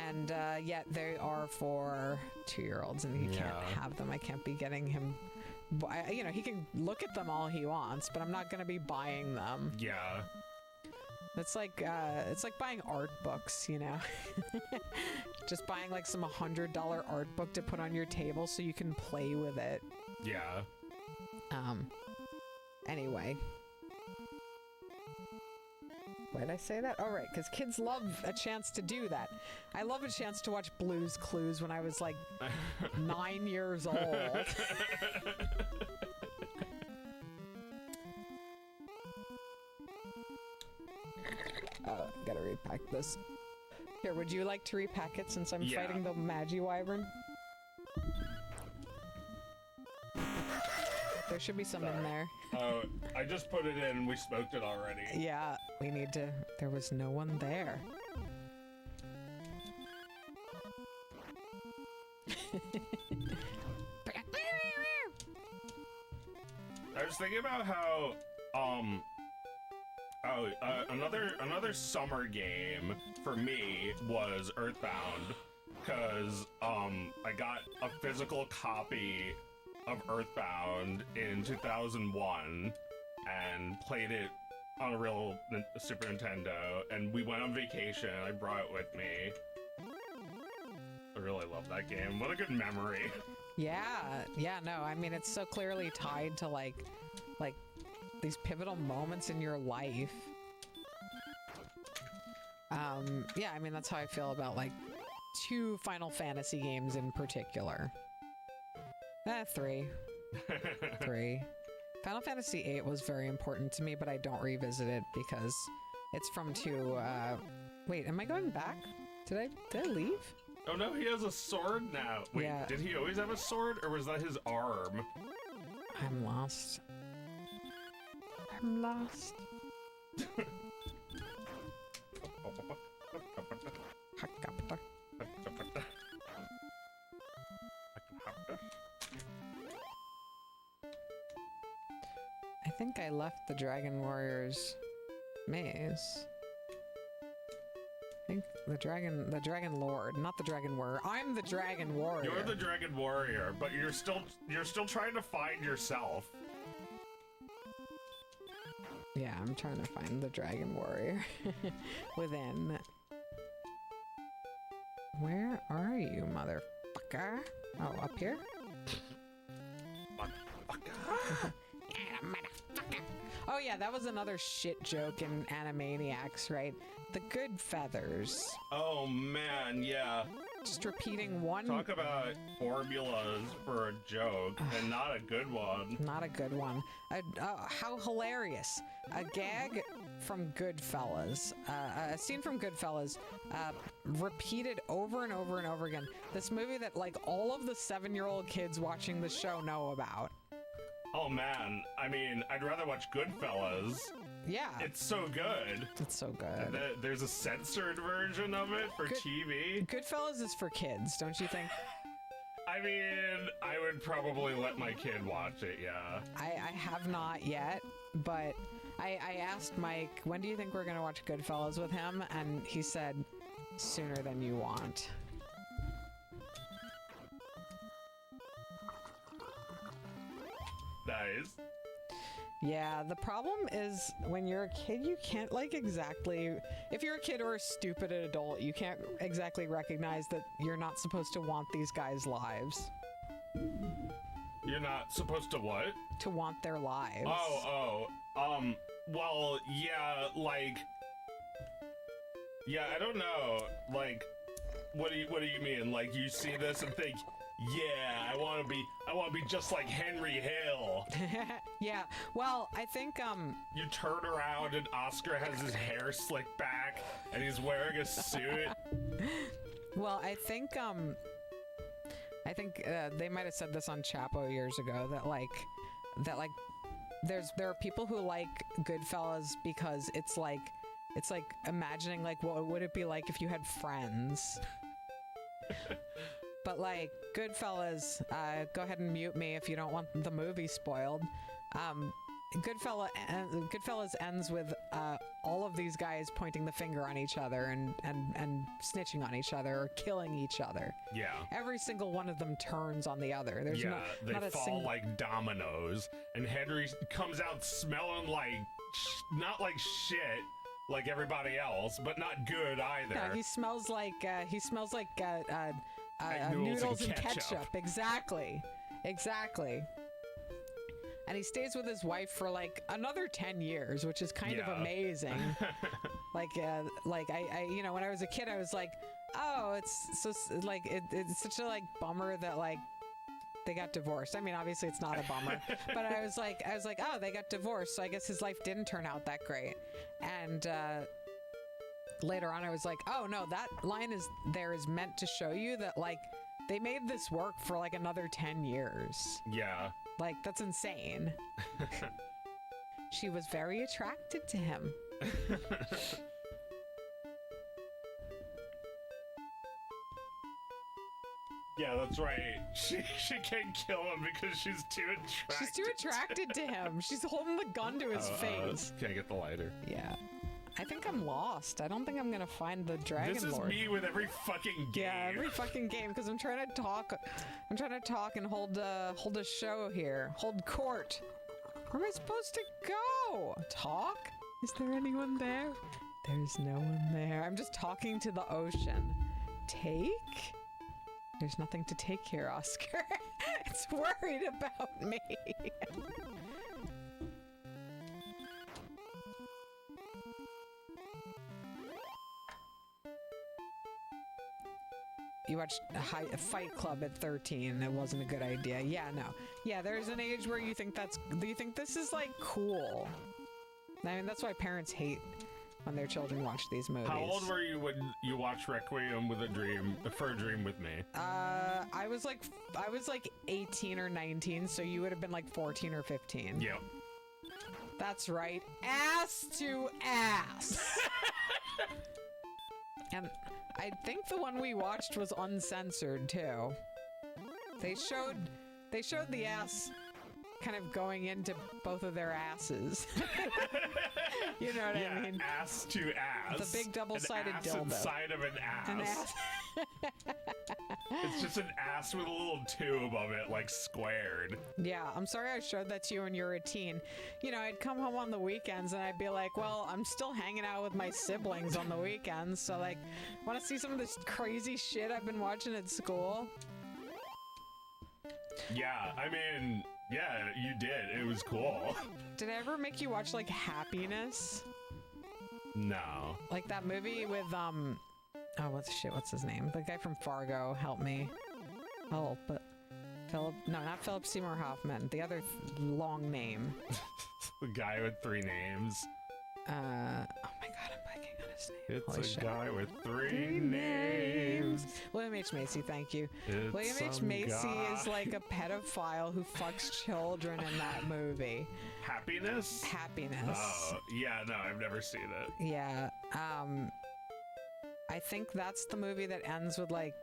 And yet they are for 2-year-olds, and he can't have them. I can't be getting him. You know, he can look at them all he wants, but I'm not going to be buying them. Yeah. It's like buying art books, you know. Just buying like some $100 art book to put on your table so you can play with it. Yeah. Anyway. Why did I say that? Oh, right, because kids love a chance to do that. I love a chance to watch Blue's Clues when I was like 9 years old. Gotta repack this. Here, would you like to repack it since I'm fighting the Magi Wyvern? There should be some in there. Oh, I just put it in and we smoked it already. Yeah, we need to... There was no one there. I was thinking about how, another summer game for me was Earthbound, because, I got a physical copy of Earthbound in 2001 and played it on a real Super Nintendo, and we went on vacation. I brought it with me. I really love that game. What a good memory. Yeah, no, I mean, it's so clearly tied to, like, these pivotal moments in your life. Yeah, I mean, that's how I feel about, like, 2 Final Fantasy games in particular. 3. 3. Final Fantasy VIII was very important to me, but I don't revisit it because it's from 2, wait, am I going back? Did I leave? Oh no, he has a sword now. Wait, yeah. Did he always have a sword, or was that his arm? I'm lost. I'm lost. I think I left the Dragon Warriors maze. I think the Dragon Lord, not the Dragon Warrior. I'm the Dragon Warrior. You're the Dragon Warrior, but you're still trying to find yourself. Yeah, I'm trying to find the Dragon Warrior within. Where are you, motherfucker? Oh, up here? Motherfucker. Oh yeah, that was another shit joke in Animaniacs, right? The good feathers. Oh man, yeah. Just repeating one. Talk about formulas for a joke, and not a good one. Not a good one. How hilarious. A gag from Goodfellas, a scene from Goodfellas, repeated over and over and over again. This movie that, like, all of the 7-year-old kids watching the show know about. Oh man, I mean, I'd rather watch Goodfellas. Yeah. It's so good. It's so good. There's a censored version of it for TV. Goodfellas is for kids, don't you think? I mean, I would probably let my kid watch it, yeah. I have not yet, but I asked Mike, when do you think we're going to watch Goodfellas with him? And he said, sooner than you want. Nice. Yeah, the problem is when you're a kid, you can't, like, exactly... If you're a kid or a stupid adult, you can't exactly recognize that you're not supposed to want these guys' lives. You're not supposed to what? To want their lives. Well, yeah, like... Yeah, I don't know. Like, what do you mean? Like, you see this and think... Yeah, I want to be just like Henry Hill. Yeah, well, I think, You turn around and Oscar has his hair slicked back and he's wearing a suit. Well, I think they might have said this on Chapo years ago, that there are people who like Goodfellas because it's like imagining, like, what would it be like if you had friends? But, like, Goodfellas, go ahead and mute me if you don't want the movie spoiled. Goodfellas ends with all of these guys pointing the finger on each other and snitching on each other or killing each other. Yeah. Every single one of them turns on the other. There's they fall like dominoes, and Henry comes out smelling like not like shit. Like everybody else, but not good either. Yeah, he smells like noodles and ketchup. Exactly. And he stays with his wife for like another 10 years, which is kind of amazing. You know, when I was a kid, I was like, oh, it's so like it's such a like bummer that like they got divorced. I mean, obviously it's not a bummer, but I was like, oh, they got divorced, so I guess his life didn't turn out that great. And later on, I was like, oh no, that line is meant to show you that like they made this work for like another 10 years. Yeah. Like that's insane. She was very attracted to him. Yeah, that's right. She can't kill him because she's too attracted. She's too attracted to him. She's holding the gun to his face. Can I get the lighter? Yeah. I think I'm lost. I don't think I'm gonna find the Dragon This is Lord. me with every fucking game. Yeah, every fucking game, because I'm trying to talk. I'm trying to talk and hold a show here. Hold court. Where am I supposed to go? Talk? Is there anyone there? There's no one there. I'm just talking to the ocean. Take? There's nothing to take here, Oscar. It's worried about me. You watched a Fight Club at 13. It wasn't a good idea. Yeah, no. Yeah, there's an age where you think this is like cool. I mean, that's why parents hate when their children watch these movies. How old were you when you watched Requiem for a Dream with me? I was like 18 or 19, so you would have been like 14 or 15. Yep. That's right. Ass to ass. And I think the one we watched was uncensored too. They showed the ass kind of going into both of their asses. You know what I mean? Ass to ass. The big double-sided ass dildo. Inside of an ass. An ass. It's just an ass with a little tube of it, like squared. Yeah, I'm sorry I showed that to you when you were a teen. You know, I'd come home on the weekends and I'd be like, well, I'm still hanging out with my siblings on the weekends, so like, want to see some of this crazy shit I've been watching at school? Yeah, I mean, yeah, you did. It was cool. Did I ever make you watch like Happiness? No. Like that movie with what's his name? The guy from Fargo. Help me. Oh, but not Philip Seymour Hoffman. The other long name. The guy with 3 names. Oh my god, I'm blanking on his name. It's Holy a shit. guy with 3 names. William H. Macy, thank you. It's William H. some Macy guy. is like a pedophile who fucks children in that movie. Happiness? Happiness. Oh, yeah, no, I've never seen it. Yeah. I think that's the movie that ends with like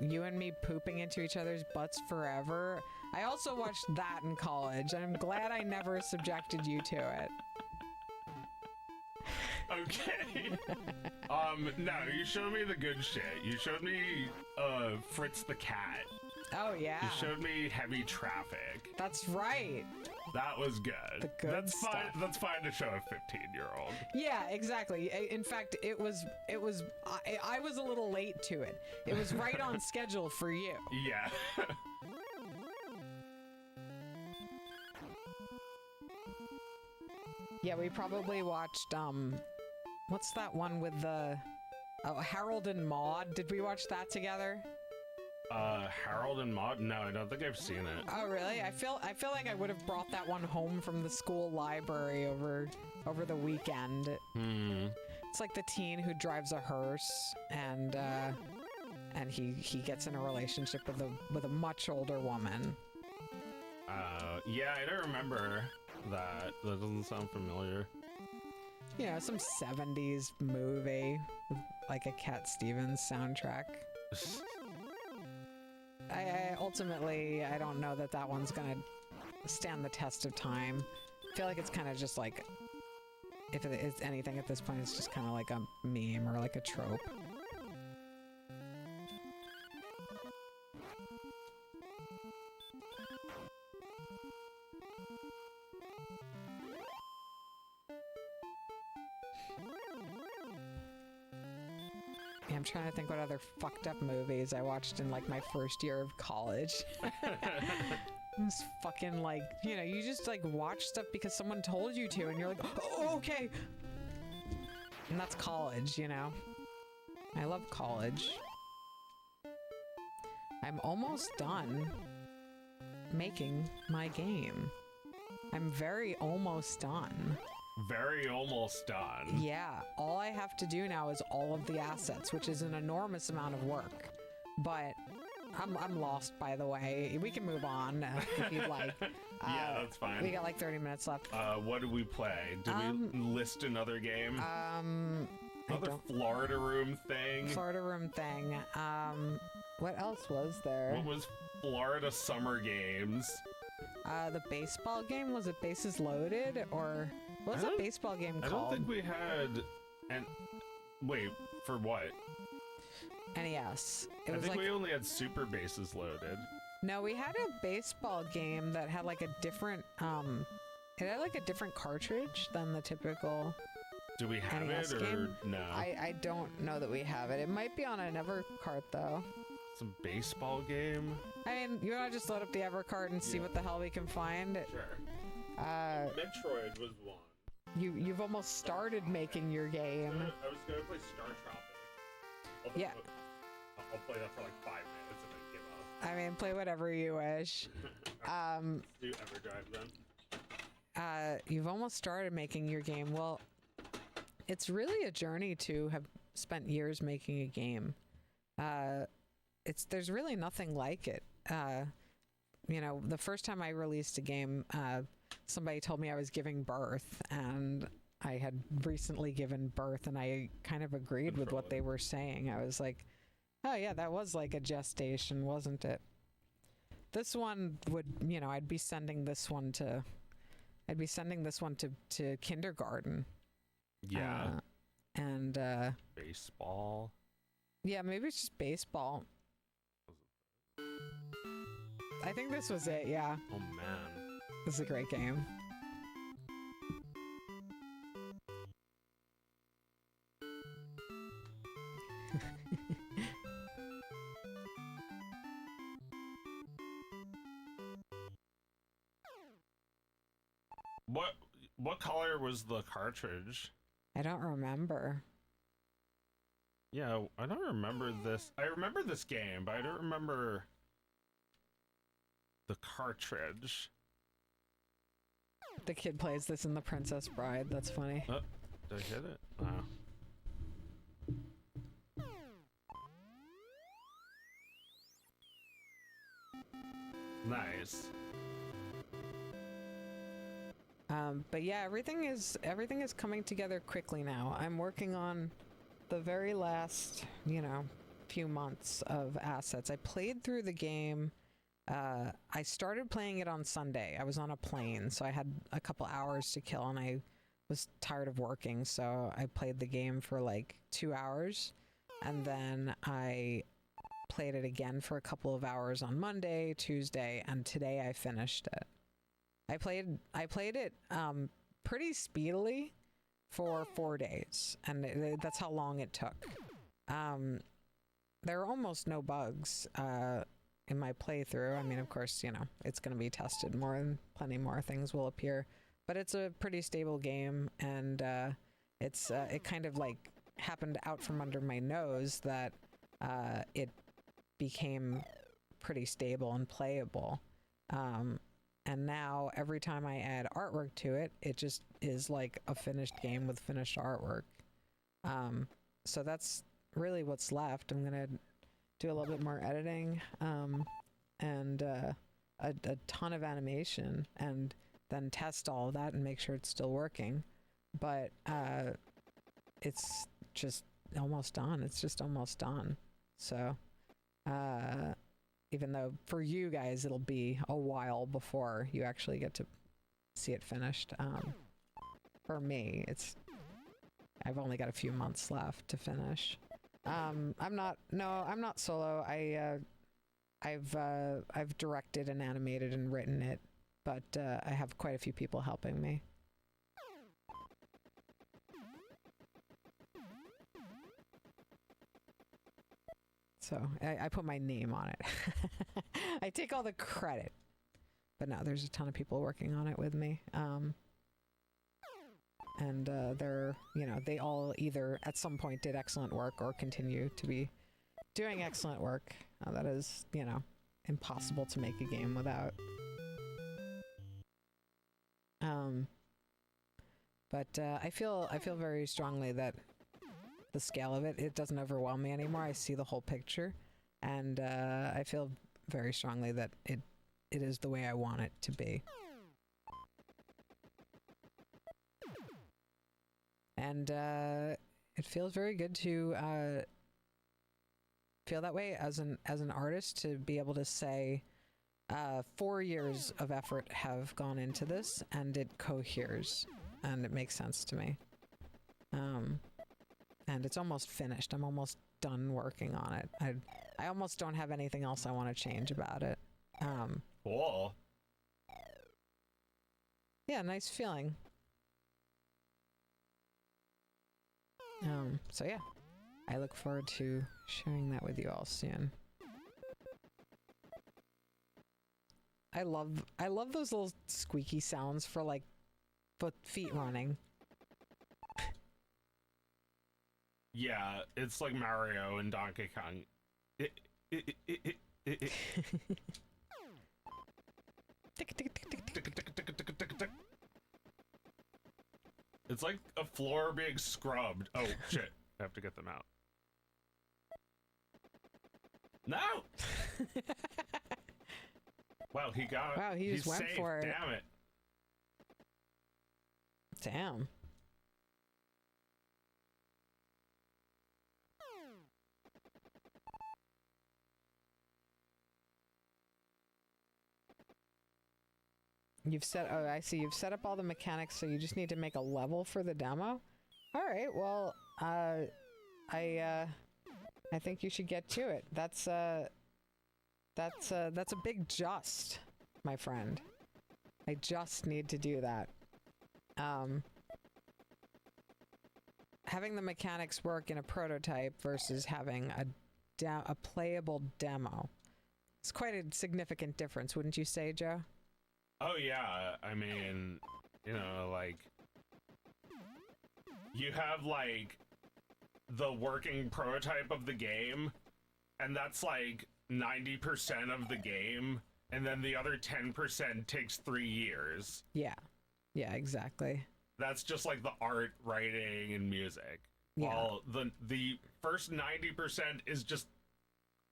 you and me pooping into each other's butts forever. I also watched that in college, and I'm glad I never subjected you to it. Okay. No, you showed me the good shit. You showed me Fritz the Cat. Oh yeah. You showed me Heavy Traffic. That's right. That was good. The good That's stuff. fine. That's fine to show a 15-year-old. Yeah, exactly. In fact, it was. I was a little late to it. It was right on schedule for you. Yeah. Yeah, we probably watched. What's that one with the? Oh, Harold and Maude. Did we watch that together? Harold and Maude? No, I don't think I've seen it. Oh, really? I feel like I would have brought that one home from the school library over the weekend. It's like the teen who drives a hearse and he gets in a relationship with a much older woman. Yeah, I don't remember that. That doesn't sound familiar. You know, some 70s movie with like a Cat Stevens soundtrack. I ultimately, I don't know that one's gonna stand the test of time. I feel like it's kind of just like, if it is anything at this point, it's just kind of like a meme or like a trope. Yeah, I'm trying to think what other fucked up movies I watched in like my first year of college. It was fucking like, you know, you just like watch stuff because someone told you to and you're like, oh, okay. And that's college, you know? I love college. I'm almost done making my game. I'm very almost done. Very almost done. Yeah, all I have to do now is all of the assets, which is an enormous amount of work. But I'm lost, by the way. We can move on if you'd like. Yeah, that's fine. We got like 30 minutes left. What did we play? Did we list another game? Another don't- Florida Room thing? Florida Room thing. What else was there? What was Florida Summer Games? The baseball game? Was it Bases Loaded? Or what was that baseball game called? I don't think we had... Wait, for what? NES. It I was think like... we only had Super Bases Loaded. No, we had a baseball game that had like a different... It had like a different cartridge than the typical... Do we have NES it, or game? no? I don't know that we have it. It might be on an Evercart, though. Some baseball game? I mean, you want to just load up the Evercart and see what the hell we can find? Sure. Metroid was one. You've almost started making your game. I was going to play Star Tropic. Yeah. I'll play that for like 5 minutes and then give up. I mean, play whatever you wish. Do EverDrive then. You've almost started making your game. Well, it's really a journey to have spent years making a game. There's really nothing like it. You know, the first time I released a game, somebody told me I was giving birth, and I had recently given birth, and I kind of agreed with what they were saying. I was like, oh yeah, that was like a gestation, wasn't it? This one would, you know, I'd be sending this one to kindergarten. Yeah. And Baseball. yeah, maybe it's just baseball. I think this was it, yeah. Oh man. This is a great game. What color was the cartridge? I don't remember. Yeah, I don't remember this. I remember this game, but I don't remember the cartridge. The kid plays this in The Princess Bride. That's funny. Oh, did I hit it? Wow. Nice. But yeah, everything is coming together quickly now. I'm working on the very last, you know, few months of assets. I played through the game. I started playing it on Sunday. I was on a plane, so I had a couple hours to kill, and I was tired of working, so I played the game for like 2 hours, and then I played it again for a couple of hours on Monday, Tuesday, and today I finished it. I played it pretty speedily for 4 days, and that's how long it took. There are almost no bugs in my playthrough. I mean, of course, you know, it's going to be tested more, and plenty more things will appear, but it's a pretty stable game, and it kind of like happened out from under my nose that it became pretty stable and playable. And now every time I add artwork to it, it just is like a finished game with finished artwork. So that's really what's left. I'm gonna do a little bit more editing, and a ton of animation, and then test all of that and make sure it's still working. But it's just almost done. It's just almost done. So even though for you guys it'll be a while before you actually get to see it finished, for me I've only got a few months left to finish. I'm not solo. I've directed and animated and written it, but I have quite a few people helping me. So I put my name on it. I take all the credit. But no, there's a ton of people working on it with me. and they're, you know, they all either at some point did excellent work or continue to be doing excellent work. That is, you know, impossible to make a game without. But I feel very strongly that the scale of it doesn't overwhelm me anymore. I see the whole picture, and I feel very strongly that it is the way I want it to be. And it feels very good to feel that way as an artist, to be able to say 4 years of effort have gone into this, and it coheres, and it makes sense to me. And it's almost finished. I'm almost done working on it. I almost don't have anything else I want to change about it. Cool. Yeah, nice feeling. So yeah, I look forward to sharing that with you all soon. I love those little squeaky sounds for like feet running. Yeah, it's like Mario and Donkey Kong. It's like a floor being scrubbed. Oh shit, I have to get them out. No! Wow, he got it. Wow, he just went safe. for it. Damn it. Damn. You've set, oh, I see, you've set up all the mechanics, so you just need to make a level for the demo? Alright, well, I think you should get to it. That's a big just, my friend. I just need to do that. Having the mechanics work in a prototype versus having a playable demo. It's quite a significant difference, wouldn't you say, Joe? Oh yeah, I mean, you know, like, you have like the working prototype of the game, and that's like 90% of the game, and then the other 10% takes 3 years. Yeah. Yeah, exactly. That's just like the art, writing, and music. Yeah. While the first 90% is just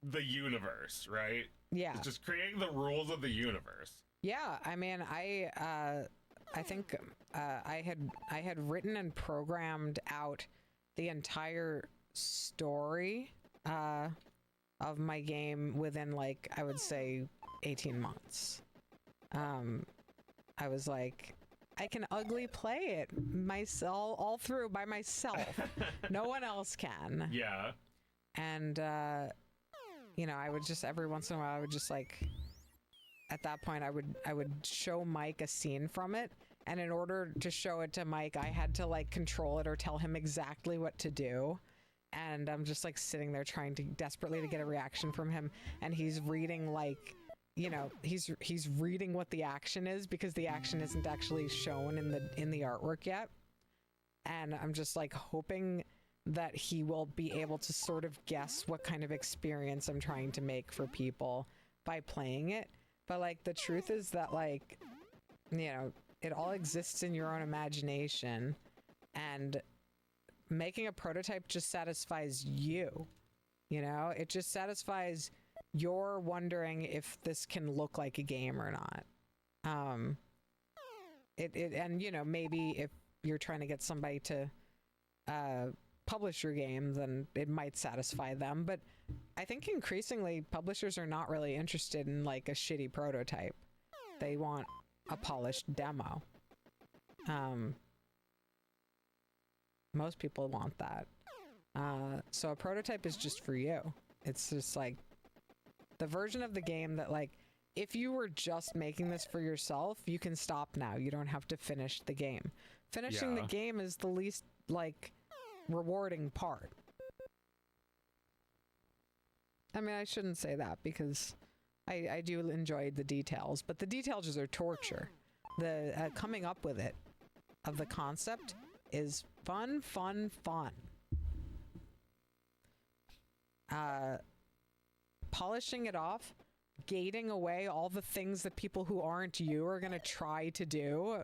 the universe, right? Yeah. It's just creating the rules of the universe. Yeah, I mean, I think I had written and programmed out the entire story of my game within, like, I would say 18 months. I was like, I can ugly play it myself all through by myself. No one else can. Yeah. And you know, I would just, every once in a while, I would just like, at that point, I would show Mike a scene from it, and in order to show it to Mike, I had to like control it or tell him exactly what to do. And I'm just like sitting there trying to desperately to get a reaction from him, and he's reading like, you know, he's reading what the action is, because the action isn't actually shown in the artwork yet. And I'm just like hoping that he will be able to sort of guess what kind of experience I'm trying to make for people by playing it. But like the truth is that, like, you know, it all exists in your own imagination, and making a prototype just satisfies you. You know, it just satisfies your wondering if this can look like a game or not. And you know, maybe if you're trying to get somebody to publish your game, then it might satisfy them. But I think increasingly publishers are not really interested in like a shitty prototype. They want a polished demo. Most people want that. So a prototype is just for you. It's just like the version of the game that, like, if you were just making this for yourself, you can stop now. You don't have to finish the game. Finishing the game is the least, like, rewarding part. I mean, I shouldn't say that, because I do enjoy the details, but the details are torture. The coming up with it, of the concept, is fun, fun, fun. Polishing it off, gating away all the things that people who aren't you are going to try to do.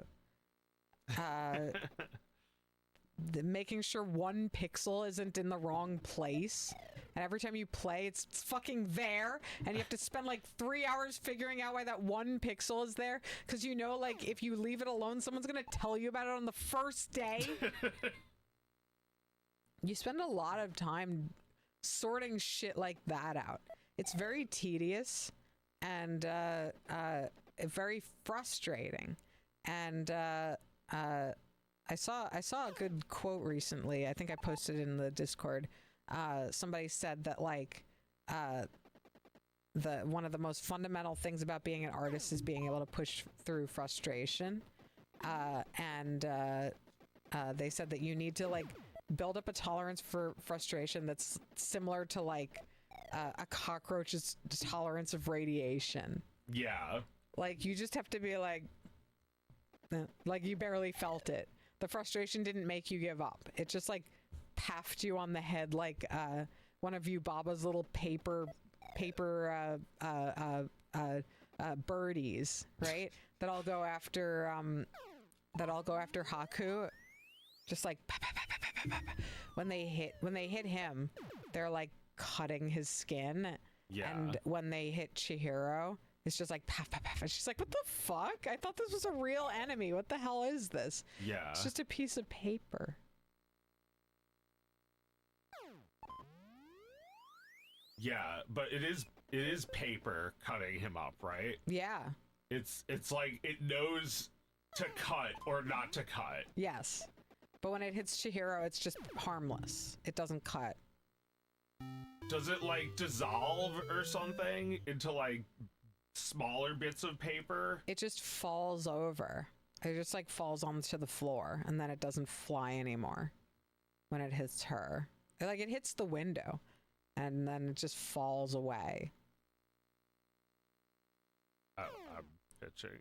Making sure one pixel isn't in the wrong place. And every time you play, it's fucking there. And you have to spend like 3 hours figuring out why that one pixel is there. Because you know, like, if you leave it alone, someone's going to tell you about it on the first day. You spend a lot of time sorting shit like that out. It's very tedious and very frustrating. And I saw a good quote recently. I think I posted it in the Discord. Somebody said that like one of the most fundamental things about being an artist is being able to push through frustration. They said that you need to like build up a tolerance for frustration that's similar to like a cockroach's tolerance of radiation. Yeah. Like you just have to be like you barely felt it. The frustration didn't make you give up. It just like paffed you on the head like one of you Baba's little paper birdies, right? that all go after Haku. Just like when they hit him, they're like cutting his skin. Yeah. And when they hit Chihiro, it's just like paf, paf, paf. And she's like, what the fuck? I thought this was a real enemy. What the hell is this? Yeah. It's just a piece of paper. Yeah, but it is paper cutting him up, right? Yeah. It's like it knows to cut or not to cut. Yes. But when it hits Chihiro, it's just harmless. It doesn't cut. Does it like dissolve or something into like smaller bits of paper? It just falls over. It just like falls onto the floor, and then it doesn't fly anymore when it hits her. Like it hits the window, and then it just falls away. Oh, I'm pitching.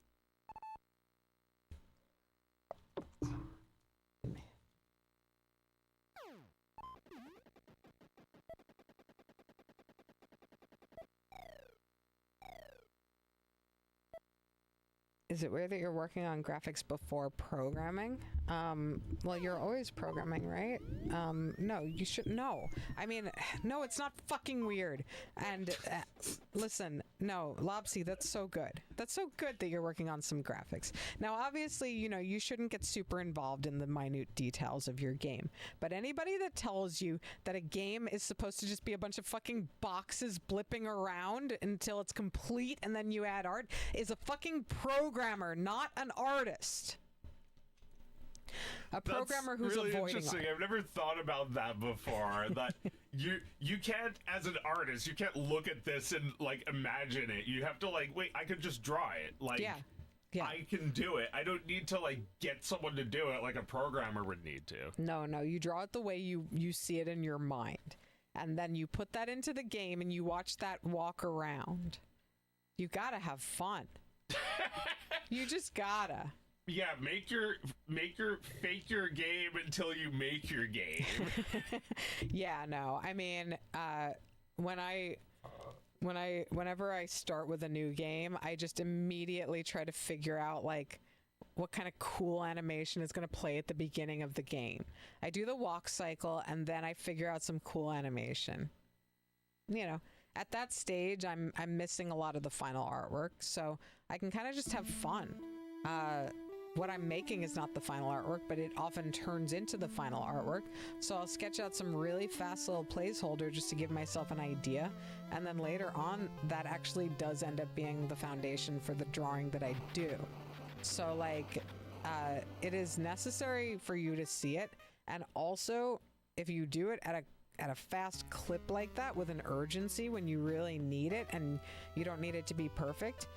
Is it weird that you're working on graphics before programming? Well, you're always programming, right? No, you should. No. I mean, no, it's not fucking weird. And listen, no, Lopsy, that's so good. That's so good that you're working on some graphics. Now, obviously, you know, you shouldn't get super involved in the minute details of your game. But anybody that tells you that a game is supposed to just be a bunch of fucking boxes blipping around until it's complete and then you add art is a fucking programmer, not an artist. A programmer who's really avoiding interesting. art. I've never thought about that before. That you can't, as an artist, you can't look at this and like imagine it. You have to like, wait, I could just draw it. Like, yeah. I can do it. I don't need to like get someone to do it like a programmer would need to. No, you draw it the way you see it in your mind, and then you put that into the game and you watch that walk around. You gotta have fun. You just gotta. Yeah, make your fake your game until you make your game. Yeah, no. I mean, whenever I start with a new game, I just immediately try to figure out like what kind of cool animation is going to play at the beginning of the game. I do the walk cycle and then I figure out some cool animation. You know, at that stage, I'm missing a lot of the final artwork, so I can kind of just have fun. What I'm making is not the final artwork, but it often turns into the final artwork. So I'll sketch out some really fast little placeholder just to give myself an idea. And then later on, that actually does end up being the foundation for the drawing that I do. So like, it is necessary for you to see it. And also, if you do it at a fast clip like that with an urgency when you really need it and you don't need it to be perfect,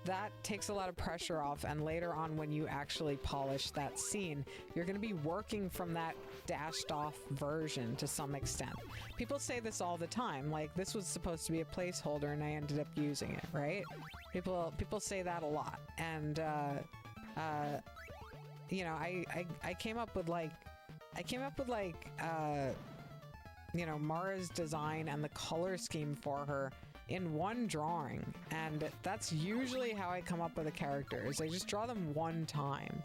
that takes a lot of pressure off, and later on when you actually polish that scene, you're going to be working from that dashed off version to some extent. People say this all the time, like this was supposed to be a placeholder and I ended up using it, right? People say that a lot. And you know, I came up with like I came up with like Mara's design and the color scheme for her in one drawing, and that's usually how I come up with a character. Is I just draw them one time.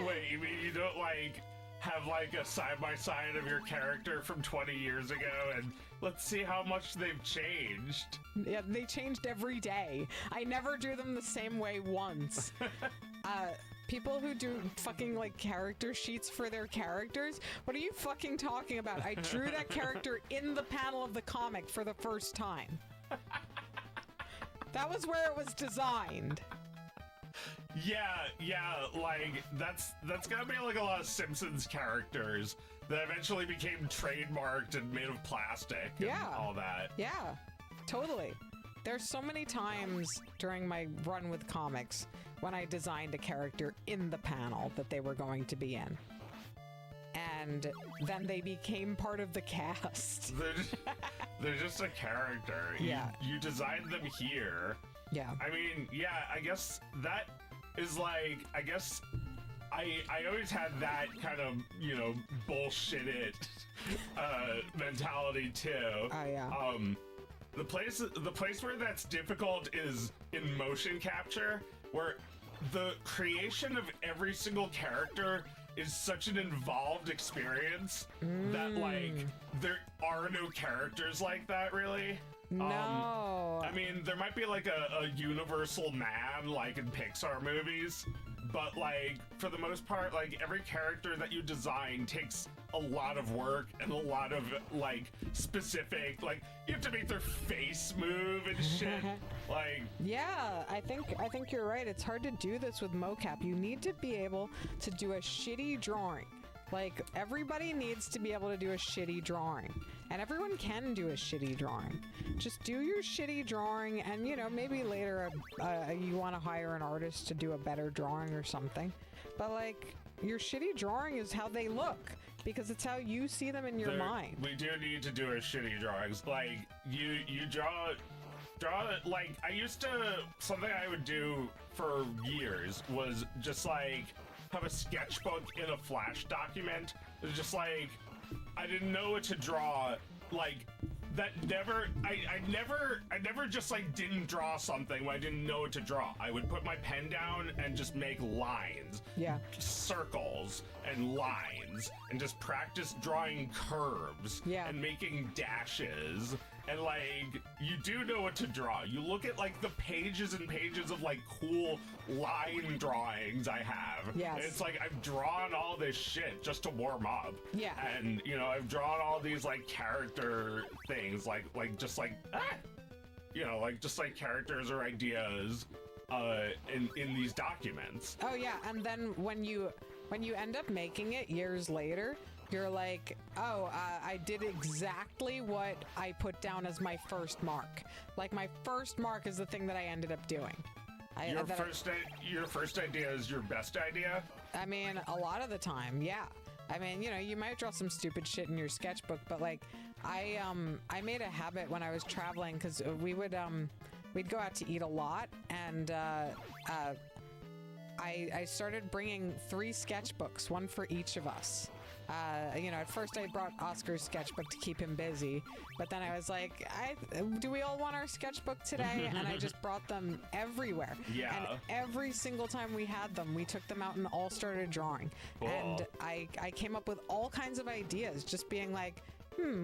Wait, you mean you don't like have like a side-by-side of your character from 20 years ago and let's see how much they've changed? Yeah, they changed every day. I never do them the same way once. People who do fucking like character sheets for their characters, what are you fucking talking about? I drew that character in the panel of the comic for the first time. That was where it was designed. Yeah, like that's gotta be like a lot of Simpsons characters that eventually became trademarked and made of plastic and all that. Yeah, totally. There's so many times during my run with comics when I designed a character in the panel that they were going to be in. And then they became part of the cast. They're just a character. Yeah. You designed them here. Yeah. I mean, yeah, I guess that is like, I always had that kind of, bullshitted mentality too. Oh, yeah. The place where that's difficult is in motion capture, where the creation of every single character is such an involved experience that like there are no characters like that really. No. I mean, there might be like a universal man like in Pixar movies, but like for the most part, like every character that you design takes a lot of work and a lot of like specific, like you have to make their face move and shit. Like, yeah, I think you're right. It's hard to do this with mocap. You need to be able to do a shitty drawing. Like, everybody needs to be able to do a shitty drawing. And everyone can do a shitty drawing. Just do your shitty drawing, and, maybe later you want to hire an artist to do a better drawing or something. But, like, your shitty drawing is how they look, because it's how you see them in your mind. We do need to do a shitty drawings. Like, you draw, like, I used to, something I would do for years was just, like, have a sketchbook in a Flash document. It's just like I didn't know what to draw. Like that I never just like didn't draw something when I didn't know what to draw. I would put my pen down and just make lines, circles and lines, and just practice drawing curves and making dashes. And like, you do know what to draw. You look at like the pages and pages of like cool line drawings I have. Yes. And it's like I've drawn all this shit just to warm up. Yeah. And I've drawn all these like character things, like just like characters or ideas in these documents. Oh yeah, and then when you end up making it years later, you're like, oh, I did exactly what I put down as my first mark. Like, my first mark is the thing that I ended up doing. Your first idea is your best idea? I mean, a lot of the time, yeah. I mean, you might draw some stupid shit in your sketchbook, but like, I made a habit when I was traveling, because we'd go out to eat a lot, and I started bringing 3 sketchbooks, one for each of us. At first I brought Oscar's sketchbook to keep him busy, but then I was like, do we all want our sketchbook today? And I just brought them everywhere. Yeah. And every single time we had them, we took them out and all started drawing. Cool. And I came up with all kinds of ideas, just being like,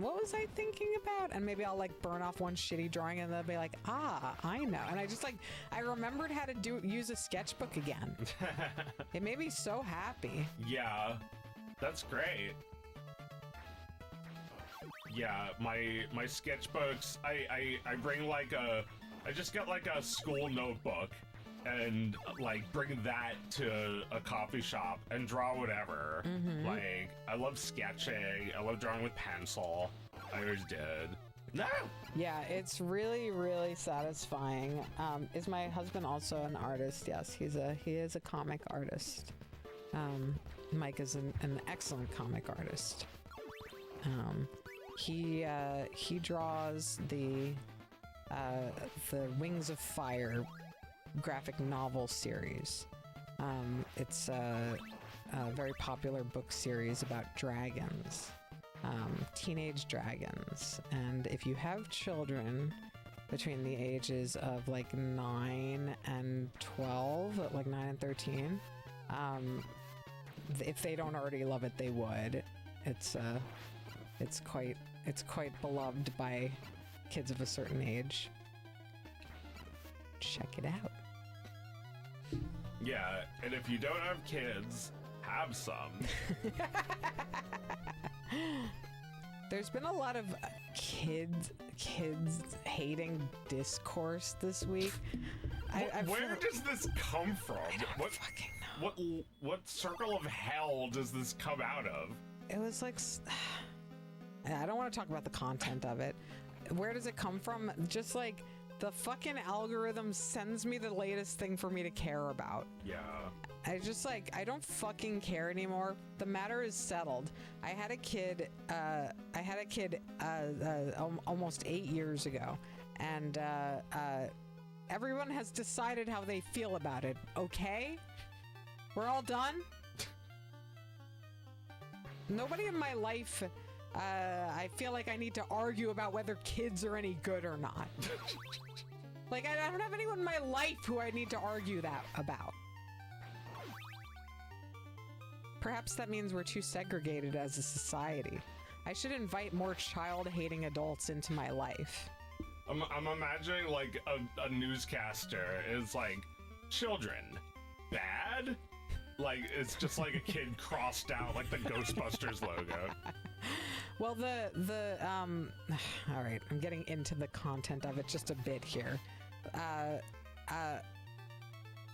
what was I thinking about? And maybe I'll like burn off one shitty drawing and they'll be like, I know. And I just I remembered how to use a sketchbook again. It made me so happy. Yeah. That's great. Yeah, my sketchbooks, I bring like I just got like a school notebook and like bring that to a coffee shop and draw whatever. Mm-hmm. Like, I love sketching, I love drawing with pencil. I always did. No! Yeah, it's really, really satisfying. Is my husband also an artist? Yes, he is a comic artist. Mike is an excellent comic artist. He draws the Wings of Fire graphic novel series. It's a very popular book series about dragons, teenage dragons. And if you have children between the ages of like 9 and 12, like 9 and 13, if they don't already love it, they would. It's quite beloved by kids of a certain age. Check it out. Yeah, and if you don't have kids, have some. There's been a lot of kids hating discourse this week. Where does this come from? I don't fucking know. What circle of hell does this come out of? It was like, I don't want to talk about the content of it. Where does it come from? Just like the fucking algorithm sends me the latest thing for me to care about. Yeah. I just like, I don't fucking care anymore. The matter is settled. I had a kid almost 8 years ago, and everyone has decided how they feel about it. Okay? We're all done? Nobody in my life, I feel like I need to argue about whether kids are any good or not. Like, I don't have anyone in my life who I need to argue that about. Perhaps that means we're too segregated as a society. I should invite more child-hating adults into my life. I'm imagining like a newscaster is like, children, bad? Like, it's just like a kid crossed out, like the Ghostbusters logo. Well, all right, I'm getting into the content of it just a bit here.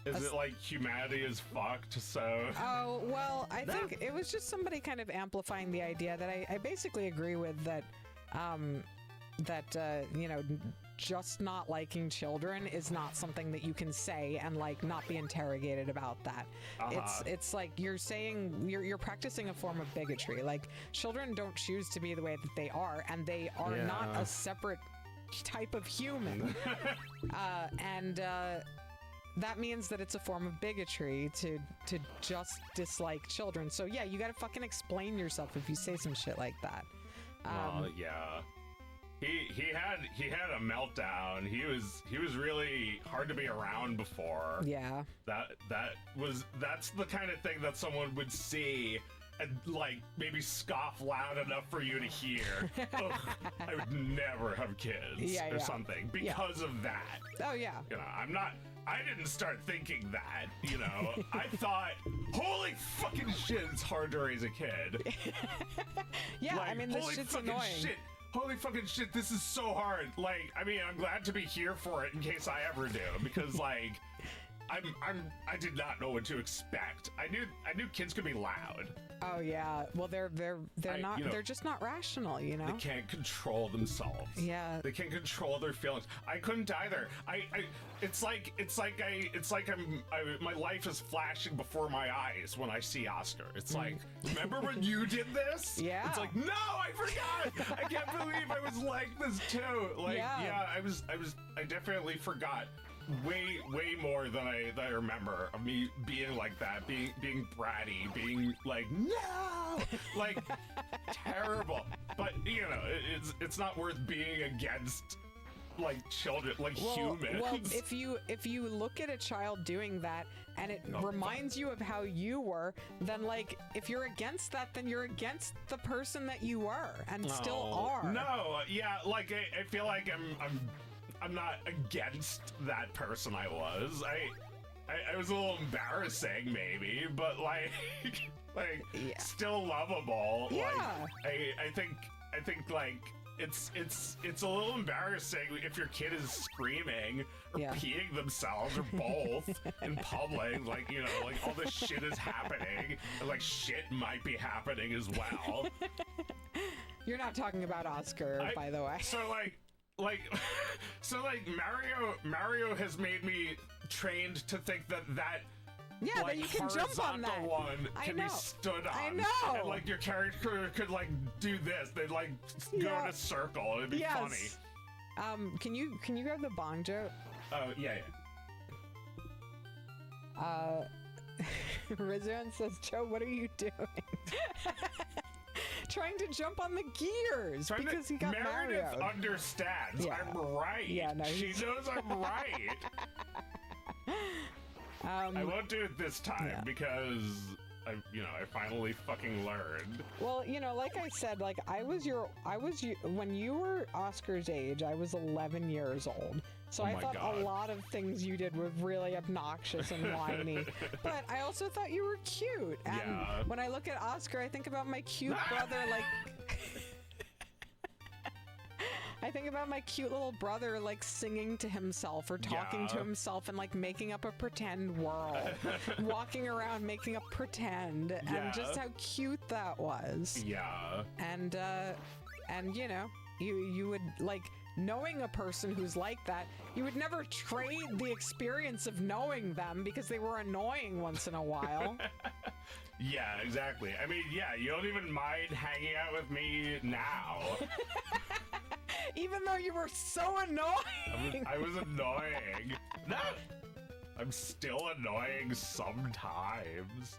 Is it like humanity is fucked, so... Oh, well, I think it was just somebody kind of amplifying the idea that I basically agree with, that, you know, just not liking children is not something that you can say and, like, not be interrogated about that. It's like you're saying, you're practicing a form of bigotry. Like, children don't choose to be the way that they are, and they are not a separate type of human. That means that it's a form of bigotry to just dislike children. So yeah, you gotta fucking explain yourself if you say some shit like that. Yeah. He had a meltdown. He was really hard to be around before. Yeah. That's the kind of thing that someone would see and like maybe scoff loud enough for you to hear. Ugh, I would never have kids or something because of that. Oh yeah. You know, I didn't start thinking that, you know. I thought, holy fucking shit, it's hard to raise a kid. Yeah, like, I mean, this shit's annoying. Holy fucking shit, this is so hard. Like, I mean, I'm glad to be here for it in case I ever do, because like, I did not know what to expect. I knew kids could be loud. Oh yeah. Well, they're not. You know, they're just not rational. You know. They can't control themselves. Yeah. They can't control their feelings. I couldn't either. It's like my life is flashing before my eyes when I see Oscar. It's like, remember when you did this? Yeah. It's like, no, I forgot. I can't believe I was like this too. Like, yeah, I definitely forgot. Way more than I remember of me being like that, being bratty, being like, no, like terrible. But you know, it's not worth being against like children, like humans. Well, if you look at a child doing that and it reminds you of how you were, then like if you're against that, then you're against the person that you were and still are. No, yeah, like I feel like I'm not against that person I was. I was a little embarrassing maybe, but like still lovable. Yeah. Like I think like it's a little embarrassing if your kid is screaming or peeing themselves or both in public, like, you know, like all this shit is happening and like shit might be happening as well. You're not talking about Oscar, by the way. So Mario has made me trained to think that like, that you can jump on that one can be stood on. I know. And like your character could like do this. They'd like go in a circle. It'd be funny. Can you grab the bong joke? Oh yeah. Rizwan says, Joe, what are you doing? Trying to jump on the gears because he got Meredith Mario. understands. Yeah. I'm right. Yeah, no, she knows I'm right. I won't do it this time because I finally fucking learned. Well, like I said, like when you were Oscar's age, I was 11 years old. So I thought God. a lot of things you did were really obnoxious and whiny. But I also thought you were cute. And when I look at Oscar, I think about my cute brother, like... I think about my cute little brother, like, singing to himself or talking to himself and, like, making up a pretend world. Walking around making up pretend. And just how cute that was. Yeah. And you would, like... Knowing a person who's like that, you would never trade the experience of knowing them because they were annoying once in a while. Yeah, exactly. I mean, yeah, you don't even mind hanging out with me now. Even though you were so annoying. I was annoying. No, I'm still annoying sometimes.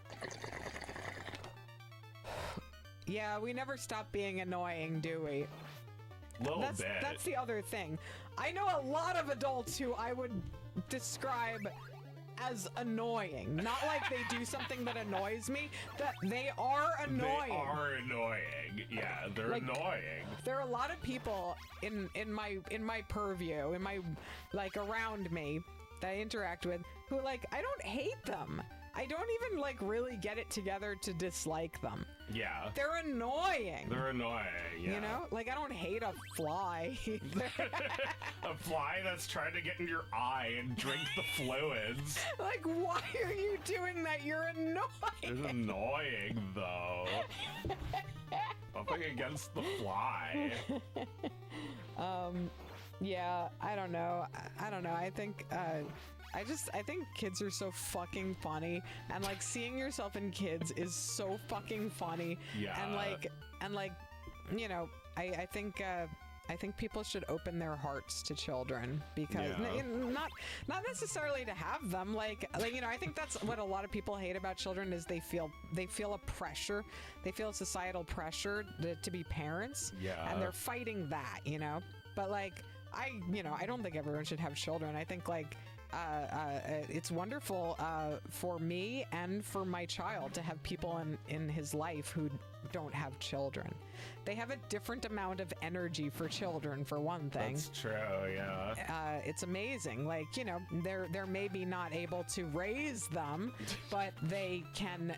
Yeah, we never stop being annoying, do we? That's the other thing. I know a lot of adults who I would describe as annoying. Not like they do something that annoys me, that they are annoying. They are annoying. Yeah, they're annoying. There are a lot of people in my purview, around me that I interact with who, like, I don't hate them. I don't even, like, really get it together to dislike them. Yeah. They're annoying. They're annoying, yeah. You know? Like, I don't hate a fly. A fly that's trying to get in your eye and drink the fluids. Like, why are you doing that? You're annoying. It's annoying, though. Nothing against the fly. Yeah, I don't know. I think, I think kids are so fucking funny, and like seeing yourself in kids is so fucking funny. Yeah. And like, I think people should open their hearts to children because not necessarily to have them. Like I think that's what a lot of people hate about children is they feel a pressure, they feel societal pressure to be parents. Yeah. And they're fighting that, But like I don't think everyone should have children. I think like. It's wonderful for me and for my child to have people in his life who don't have children. They have a different amount of energy for children, for one thing. That's true, yeah. It's amazing. Like, they're maybe not able to raise them, but they can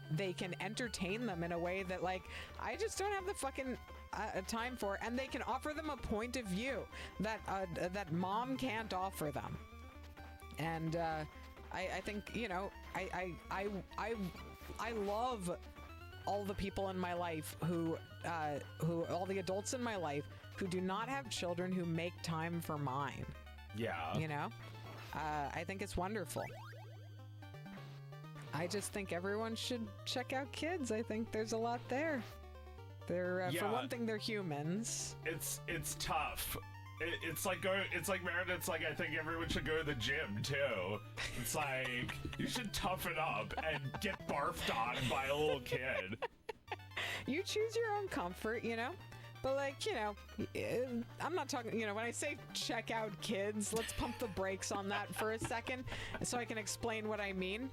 entertain them in a way that, like, I just don't have the fucking time for, and they can offer them a point of view that mom can't offer them. And I think I love all the people in my life who all the adults in my life who do not have children who make time for mine. Yeah. I think it's wonderful. I just think everyone should check out kids. I think there's a lot there. They're for one thing, they're humans. It's tough. It's like Meredith. It's like I think everyone should go to the gym too. It's like you should toughen up and get barfed on by a little kid. You choose your own comfort, But like, I'm not talking. When I say check out kids, let's pump the brakes on that for a second, so I can explain what I mean.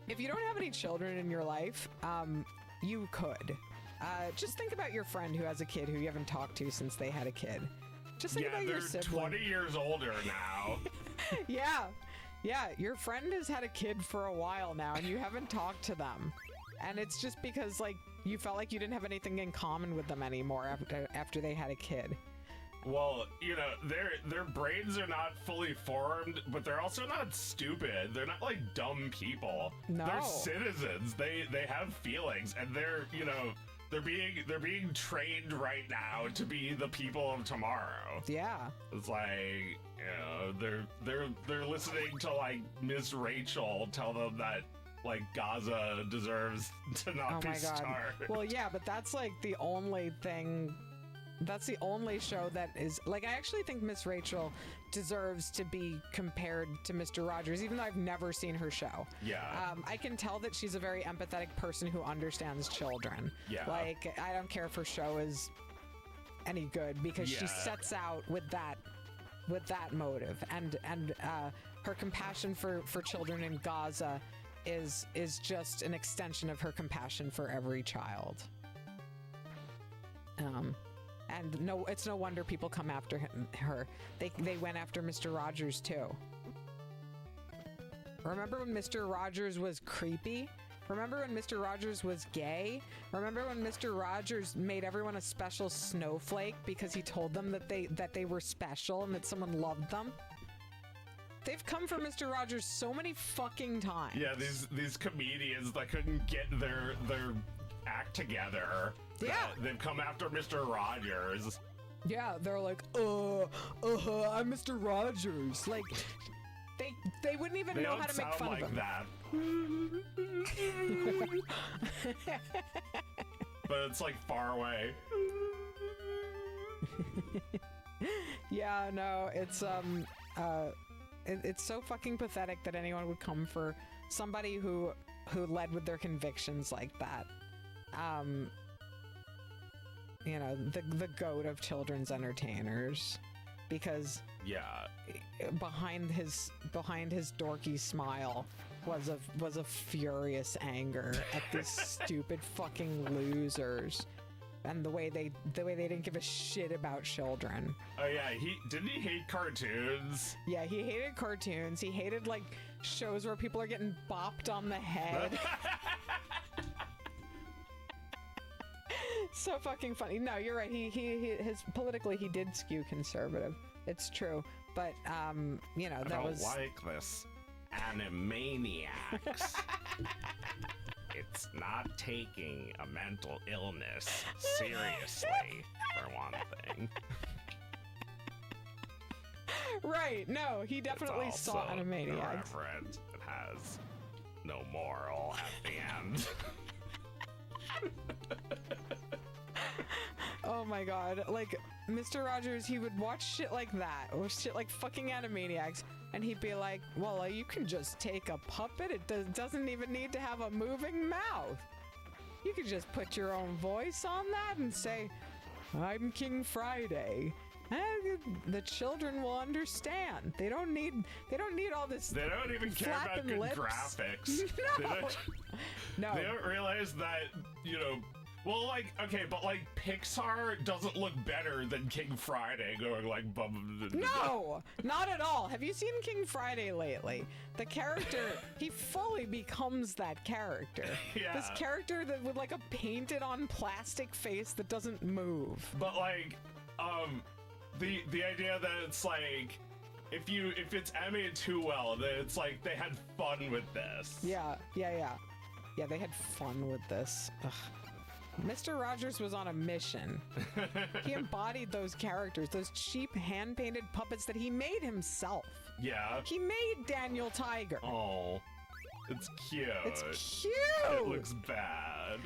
If you don't have any children in your life, you could. Just think about your friend who has a kid who you haven't talked to since they had a kid. Just think about your sibling. They're 20 years older now. Yeah, your friend has had a kid for a while now, and you haven't talked to them. And it's just because, like, you felt like you didn't have anything in common with them anymore after they had a kid. Well, their brains are not fully formed, but they're also not stupid. They're not like dumb people. No. They're citizens. They have feelings, and they're being trained right now to be the people of tomorrow. Yeah. It's like, they're listening to like Miss Rachel tell them that like Gaza deserves to not be starved. Well, yeah, but that's like the only thing That's the only show that is like, I actually think Miss Rachel deserves to be compared to Mr. Rogers, even though I've never seen her show. Yeah. I can tell that she's a very empathetic person who understands children. Yeah. Like, I don't care if her show is any good, because she sets out with that motive, and her compassion for children in Gaza is just an extension of her compassion for every child. And no, it's no wonder people come after her. They went after Mr. Rogers too. Remember when Mr. Rogers was creepy? Remember when Mr. Rogers was gay? Remember when Mr. Rogers made everyone a special snowflake because he told them that they were special and that someone loved them? They've come for Mr. Rogers so many fucking times. Yeah, these comedians that couldn't get their act together. Yeah. They've come after Mr. Rogers. Yeah, they're like, I'm Mr. Rogers. Like, they wouldn't even know how to make fun of him. That. But it's like far away. Yeah, no, it's it's so fucking pathetic that anyone would come for somebody who led with their convictions like that. You know, the goat of children's entertainers, because behind his dorky smile was a furious anger at these stupid fucking losers, and the way they didn't give a shit about children. Oh yeah, didn't he hate cartoons? Yeah, he hated cartoons. He hated like shows where people are getting bopped on the head. So fucking funny. No, you're right. His politically he did skew conservative. It's true, but you know, that was like this Animaniacs. It's not taking a mental illness seriously, for one thing. Right. No, he definitely it's saw Animaniacs. Irreverent. It has no moral at the end. Oh my god, like Mr. Rogers, he would watch shit like that, or shit like fucking Animaniacs, and he'd be like, well, you can just take a puppet, it doesn't even need to have a moving mouth. You could just put your own voice on that and say, I'm King Friday. And the children will understand. They don't need all this. They don't even care about good lips. graphics. No. They don't realize that, you know. Well, like, okay, but like Pixar doesn't look better than King Friday going like No, not at all. Have you seen King Friday lately? The character, he fully becomes that character. Yeah. This character that with like a painted on plastic face that doesn't move. But like, the idea that it's like, if it's animated too well, then it's like they had fun with this. Yeah, they had fun with this. Ugh. Mr. Rogers was on a mission. He embodied those characters, those cheap hand-painted puppets that he made himself. Yeah. He made Daniel Tiger. Oh, it's cute. It's cute. It looks bad.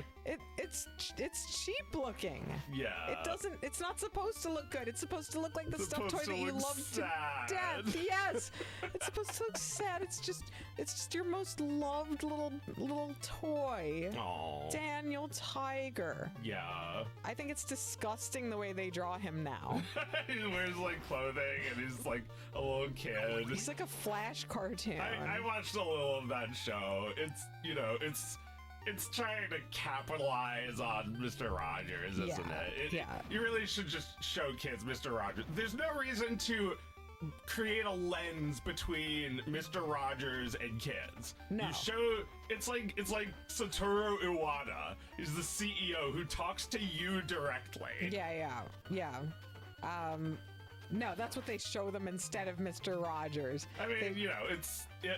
It's cheap looking. Yeah. It's not supposed to look good. It's supposed to look like the stuffed toy that you love sad. to death. Yes. It's supposed to look sad. It's just your most loved little toy. Oh. Daniel Tiger. Yeah. I think it's disgusting the way they draw him now. He wears like clothing and he's like a little kid. He's like a Flash cartoon. I watched a little of that show. It's, you know, it's trying to capitalize on Mr. Rogers, isn't it? Yeah. You really should just show kids Mr. Rogers. There's no reason to create a lens between Mr. Rogers and kids. No. You show it's like Satoru Iwata. He's the CEO who talks to you directly. Yeah. No, that's what they show them instead of Mr. Rogers. I mean, you know,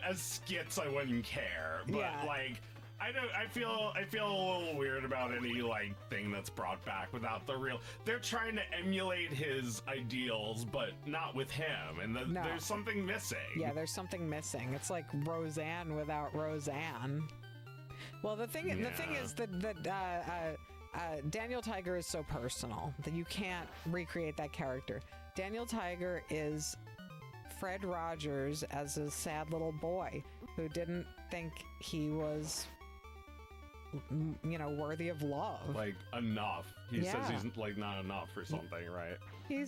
as skits I wouldn't care, but like I feel a little weird about any like thing that's brought back without the real. They're trying to emulate his ideals, but not with him, and there's something missing. Yeah, there's something missing. It's like Roseanne without Roseanne. Well, the thing is that Daniel Tiger is so personal that you can't recreate that character. Daniel Tiger is Fred Rogers as a sad little boy who didn't think he was, worthy of love. Like, enough. He Yeah. says he's, like, not enough or something, right? He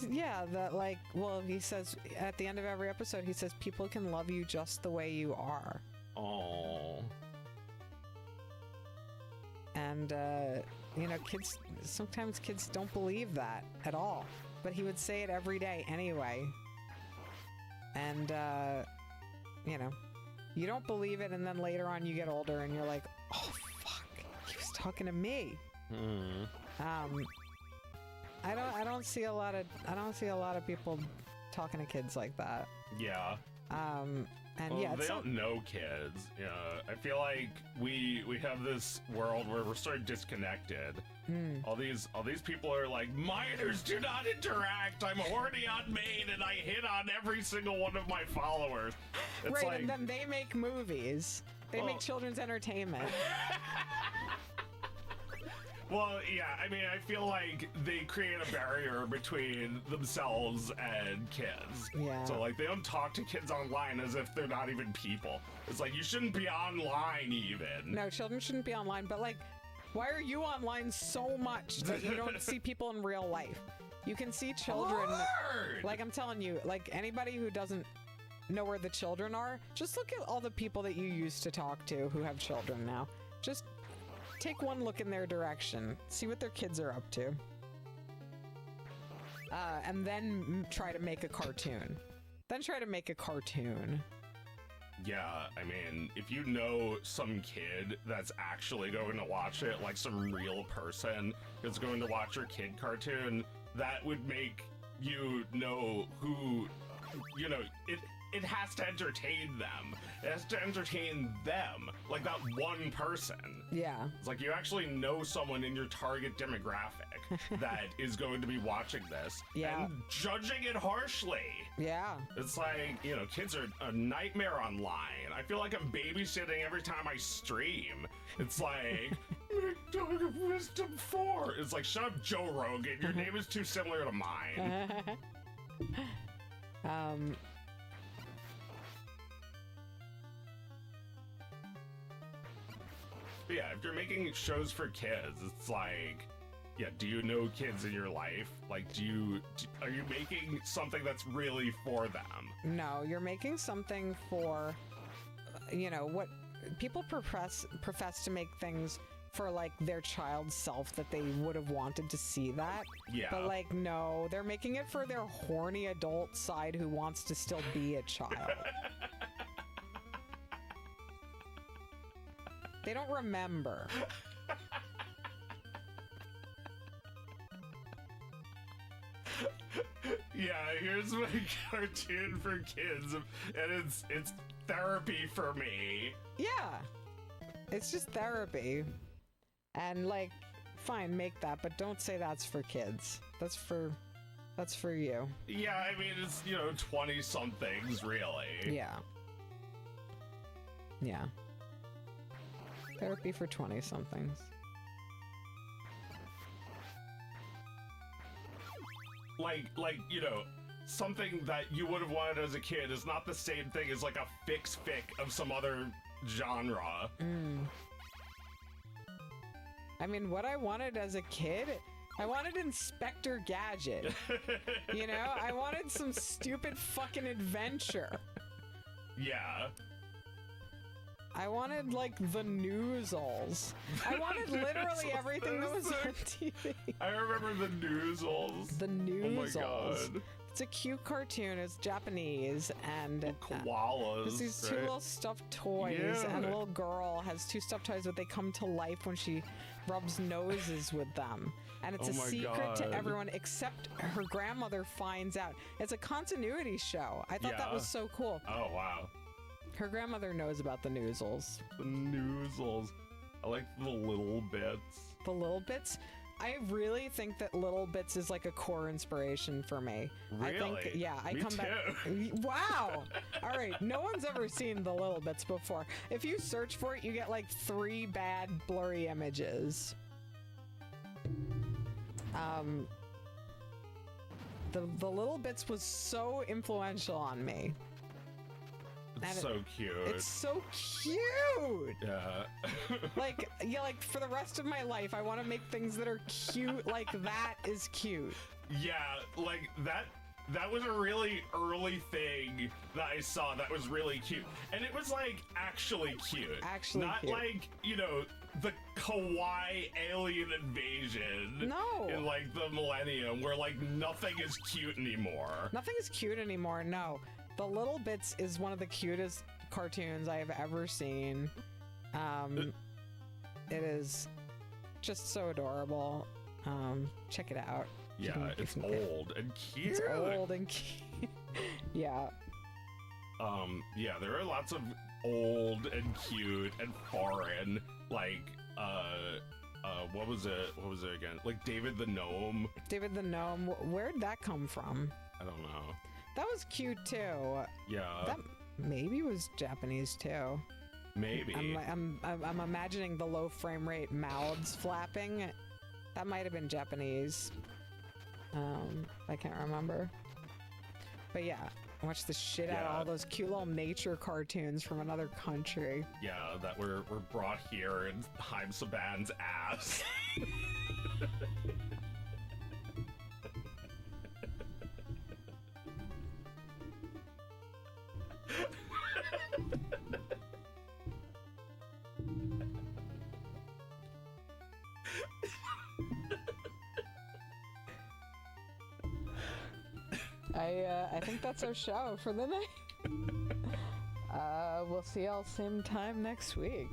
says at the end of every episode, he says, people can love you just the way you are. Oh. And, sometimes kids don't believe that at all. But he would say it every day anyway. And, you don't believe it, and then later on you get older and you're like, oh, fuck, he was talking to me. I don't see a lot of people talking to kids like that. Yeah. And well, yeah, they don't know kids. Yeah, I feel like we have this world where we're sort of disconnected. All these people are like, minors do not interact. I'm horny on main, and I hit on every single one of my followers. It's right, like, and then they make movies. They make children's entertainment. well, yeah, I mean, I feel like they create a barrier between themselves and kids. Yeah. So, like, they don't talk to kids online as if they're not even people. It's like, you shouldn't be online even. No, children shouldn't be online, but like, why are you online so much that you don't see people in real life? You can see children. Lord! Like, I'm telling you, like, anybody who doesn't know where the children are, just look at all the people that you used to talk to who have children now. Just take one look in their direction, see what their kids are up to, and then try to make a cartoon. Yeah, I mean, if you know some kid that's actually going to watch it, like some real person is going to watch your kid cartoon, that would make you know who, it has to entertain them. It has to entertain them, like that one person. Yeah. It's like you actually know someone in your target demographic that is going to be watching this Yeah. and judging it harshly. Yeah. It's like, kids are a nightmare online. I feel like I'm babysitting every time I stream. It's like, Dog of Wisdom 4. It's like, shut up, Joe Rogan. Your name is too similar to mine. But yeah, if you're making shows for kids, it's like, yeah, do you know kids in your life? Like, are you making something that's really for them? No, you're making something for, what people profess to make things for, like, their child's self that they would have wanted to see that. Yeah. But, like, no, they're making it for their horny adult side who wants to still be a child. They don't remember. Yeah, here's my cartoon for kids, and it's therapy for me. Yeah. It's just therapy. And, like, fine, make that, but don't say that's for kids. That's for you. Yeah, I mean, it's, 20-somethings, really. Yeah. Yeah. Therapy for 20-somethings. Like, something that you would have wanted as a kid is not the same thing as, like, a fic of some other genre. I mean, what I wanted as a kid, I wanted Inspector Gadget. I wanted some stupid fucking adventure. Yeah. I wanted, like, the Newsels. I wanted literally everything that was on TV. I remember the Newsels. The Newsels. Oh my god. It's a cute cartoon. It's Japanese, and koalas. there's these two little stuffed toys, Yeah. and a little girl has two stuffed toys, but they come to life when she rubs noses with them. And it's Oh a my secret to God. everyone except her grandmother finds out. It's a continuity show. I thought that Yeah. was so cool. Oh, wow. Her grandmother knows about the Newsels. The Newsels. I like the little bits. The Little Bits. I really think that Little Bits is like a core inspiration for me. I Really? think, yeah, I Me come back. Wow. All right. No one's ever seen the Little Bits before. If you search for it, you get like 3 bad blurry images. The Little Bits was so influential on me. It's so cute. It's so cute. Yeah. Like for the rest of my life, I want to make things that are cute. Like that is cute. Yeah, like that was a really early thing that I saw that was really cute. And it was like actually cute. Actually Not cute. like, you know, the kawaii alien invasion No. in like the millennium where like nothing is cute anymore. Nothing is cute anymore. No. The Little Bits is one of the cutest cartoons I have ever seen. It is just so adorable. Check it out. Yeah, it's old and cute. It's old and cute. Yeah. Yeah, there are lots of old and cute and foreign, like, what was it again? Like David the Gnome. David the Gnome. Where'd that come from? I don't know. That was cute too. Yeah. That maybe was Japanese too. Maybe. I'm imagining the low frame rate mouths flapping. That might have been Japanese. I can't remember. But yeah, watch the shit out of all those cute little nature cartoons from another country. Yeah, that were brought here in Haim Saban's ass. I think that's our show for the night. We'll see y'all same time next week.